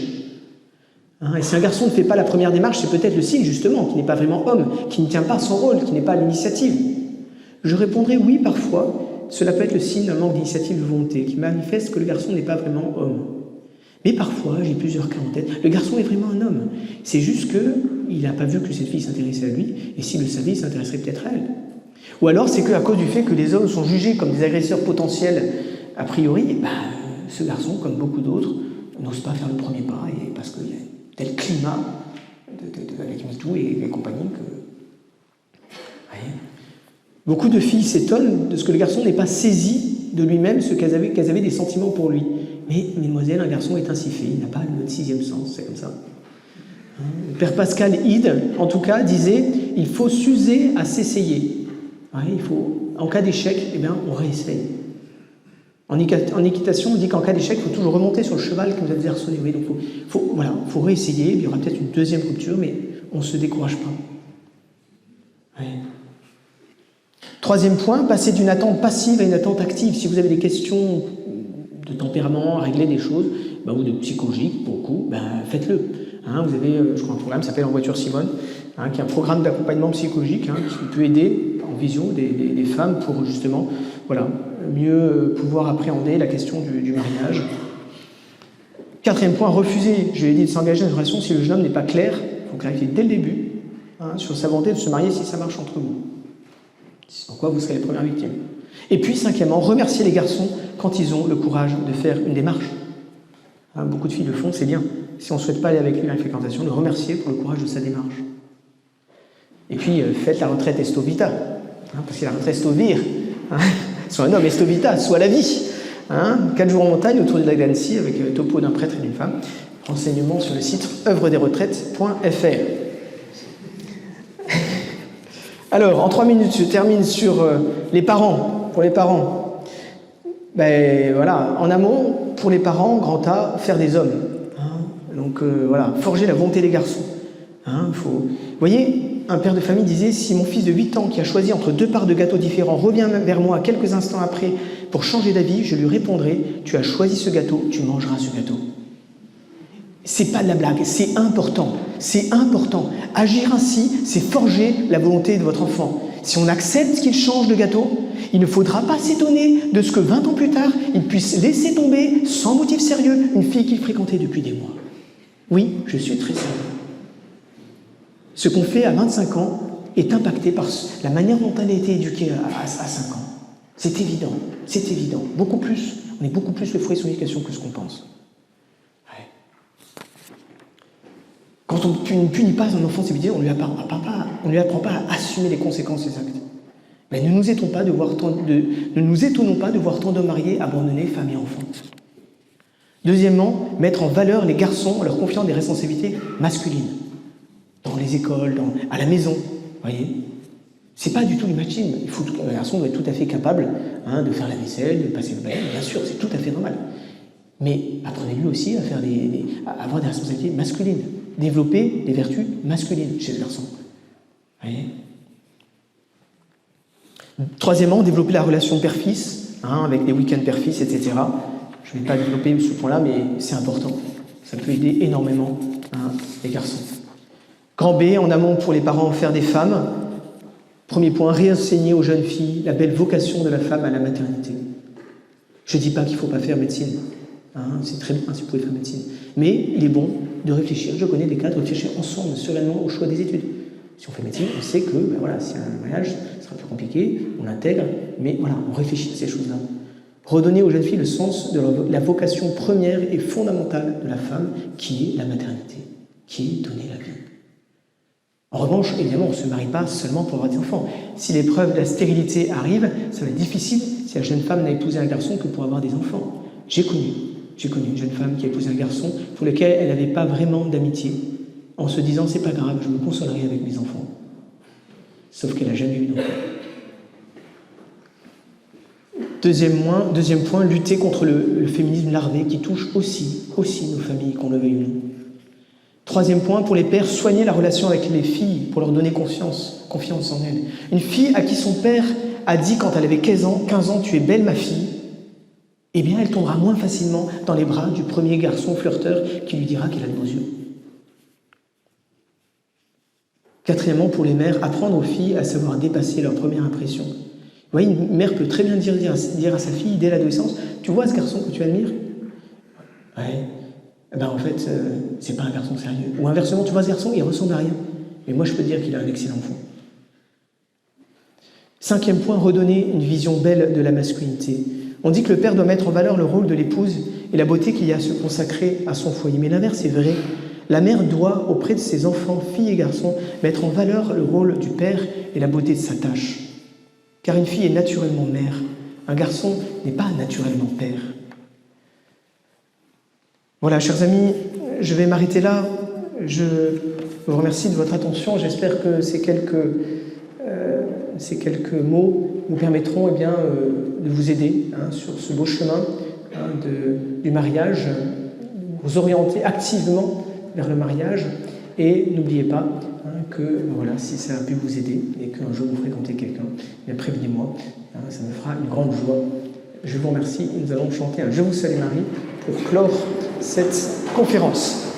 Et si un garçon ne fait pas la première démarche, c'est peut-être le signe, justement, qu'il n'est pas vraiment homme, qui ne tient pas son rôle, qui n'est pas à l'initiative. Je répondrai oui, parfois. Cela peut être le signe d'un manque d'initiative de volonté, qui manifeste que le garçon n'est pas vraiment homme. Mais parfois, j'ai plusieurs cas en tête, le garçon est vraiment un homme. C'est juste qu'il n'a pas vu que cette fille s'intéressait à lui, et s'il le savait, il s'intéresserait peut-être à elle. Ou alors, c'est qu'à cause du fait que les hommes sont jugés comme des agresseurs potentiels, a priori, ce garçon, comme beaucoup d'autres, n'ose pas faire le premier pas, et parce qu'il y a tel climat avec MeToo et compagnie que... Ouais. Beaucoup de filles s'étonnent de ce que le garçon n'ait pas saisi de lui-même ce qu'elles avaient des sentiments pour lui. Mais, mesdemoiselles, un garçon est ainsi fait, il n'a pas le 6e sens, c'est comme ça. Le père Pascal Hyde, en tout cas, disait « il faut s'user à s'essayer ». Il faut, en cas d'échec, on réessaye. En équitation, on dit qu'en cas d'échec, il faut toujours remonter sur le cheval que vous avez sonné. Oui, donc il faut réessayer, il y aura peut-être une deuxième rupture, mais on ne se décourage pas. Ouais. Troisième point, passer d'une attente passive à une attente active. Si vous avez des questions de tempérament, à régler des choses, ou de psychologie, pour le coup, faites-le. Vous avez, je crois, un programme qui s'appelle En voiture Simone, qui est un programme d'accompagnement psychologique qui peut aider en visio des femmes pour justement mieux pouvoir appréhender la question du mariage. Quatrième point, refuser, je l'ai dit, de s'engager dans une relation si le jeune homme n'est pas clair. Il faut clarifier dès le début sur sa volonté de se marier si ça marche entre vous. Sans quoi vous serez les premières victimes. Et puis, cinquièmement, remercier les garçons quand ils ont le courage de faire une démarche. Beaucoup de filles le font, c'est bien. Si on ne souhaite pas aller avec lui à la fréquentation, le remercier pour le courage de sa démarche. Et puis, faites la retraite Esto Vita. Parce que la retraite Esto Vir, soit un homme, Esto Vita, soit la vie. 4 jours en montagne autour du lac d'Annecy avec topo d'un prêtre et d'une femme. Renseignements sur le site œuvredesretraites.fr. Alors, en 3 minutes, je termine sur les parents. Pour les parents, en amont, pour les parents, grand A, faire des hommes. Donc voilà, forger la volonté des garçons. Vous voyez, un père de famille disait, si mon fils de 8 ans qui a choisi entre 2 parts de gâteaux différents revient vers moi quelques instants après pour changer d'avis, je lui répondrai, tu as choisi ce gâteau, tu mangeras ce gâteau. C'est pas de la blague, c'est important. C'est important. Agir ainsi, c'est forger la volonté de votre enfant. Si on accepte qu'il change de gâteau, il ne faudra pas s'étonner de ce que 20 ans plus tard, il puisse laisser tomber, sans motif sérieux, une fille qu'il fréquentait depuis des mois. Oui, je suis très sérieux. Ce qu'on fait à 25 ans est impacté par la manière dont elle a été éduquée à 5 ans. C'est évident, c'est évident. Beaucoup plus, on est beaucoup plus le fruit de son éducation que ce qu'on pense. Ouais. Quand on ne punit pas un enfant, c'est dire on ne lui apprend pas à assumer les conséquences des actes. Mais ne nous étonnons pas de voir tant d'hommes mariés abandonner femmes et enfants. Deuxièmement, mettre en valeur les garçons en leur confiant des responsabilités masculines. Dans les écoles, à la maison, voyez. C'est pas du tout du machisme. Un garçon doit être tout à fait capable de faire la vaisselle, de passer le balai, bien sûr, c'est tout à fait normal. Mais apprenez-lui aussi à avoir des responsabilités masculines, développer des vertus masculines chez le garçon. Voyez. Troisièmement, développer la relation père-fils, avec des week-ends père-fils, etc. Je ne vais pas développer ce point-là, mais c'est important. Ça peut aider énormément les garçons. Grand B, en amont pour les parents faire des femmes. Premier point, réenseigner aux jeunes filles la belle vocation de la femme à la maternité. Je ne dis pas qu'il ne faut pas faire médecine. C'est très bien si vous pouvez faire médecine. Mais il est bon de réfléchir. Je connais des cas de réfléchir ensemble, sereinement, au choix des études. Si on fait médecine, on sait que si un mariage, ce sera plus compliqué, on l'intègre, mais voilà, on réfléchit à ces choses-là. Redonner aux jeunes filles le sens de la vocation première et fondamentale de la femme, qui est la maternité, qui est donner la vie. En revanche, évidemment, on ne se marie pas seulement pour avoir des enfants. Si l'épreuve de la stérilité arrive, ça va être difficile si la jeune femme n'a épousé un garçon que pour avoir des enfants. J'ai connu une jeune femme qui a épousé un garçon pour lequel elle n'avait pas vraiment d'amitié, en se disant « c'est pas grave, je me consolerai avec mes enfants ». Sauf qu'elle n'a jamais eu d'enfant. Deuxième point, lutter contre le féminisme larvé qui touche aussi nos familles, qu'on le veuille ou non. Troisième point, pour les pères, soigner la relation avec les filles pour leur donner confiance en elles. Une fille à qui son père a dit quand elle avait 15 ans, tu es belle ma fille, eh bien elle tombera moins facilement dans les bras du premier garçon flirteur qui lui dira qu'elle a de beaux yeux. Quatrièmement, pour les mères, apprendre aux filles à savoir dépasser leur première impression. Vous voyez, une mère peut très bien dire à sa fille dès l'adolescence, tu vois ce garçon que tu admires ? Ouais. En fait, c'est pas un garçon sérieux. Ou inversement, tu vois ce garçon, il ressemble à rien. Mais moi, je peux dire qu'il a un excellent fond. Cinquième point, redonner une vision belle de la masculinité. On dit que le père doit mettre en valeur le rôle de l'épouse et la beauté qu'il y a à se consacrer à son foyer. Mais l'inverse est vrai. La mère doit, auprès de ses enfants, filles et garçons, mettre en valeur le rôle du père et la beauté de sa tâche. Car une fille est naturellement mère. Un garçon n'est pas naturellement père. Voilà, chers amis, je vais m'arrêter là. Je vous remercie de votre attention. J'espère que ces quelques mots nous permettront de vous aider sur ce beau chemin du mariage, vous orienter activement vers le mariage. Et n'oubliez pas que si ça a pu vous aider et qu'un jour vous fréquentez quelqu'un, prévenez-moi, ça me fera une grande joie. Je vous remercie et nous allons chanter un « Je vous salue Marie » pour clore cette conférence.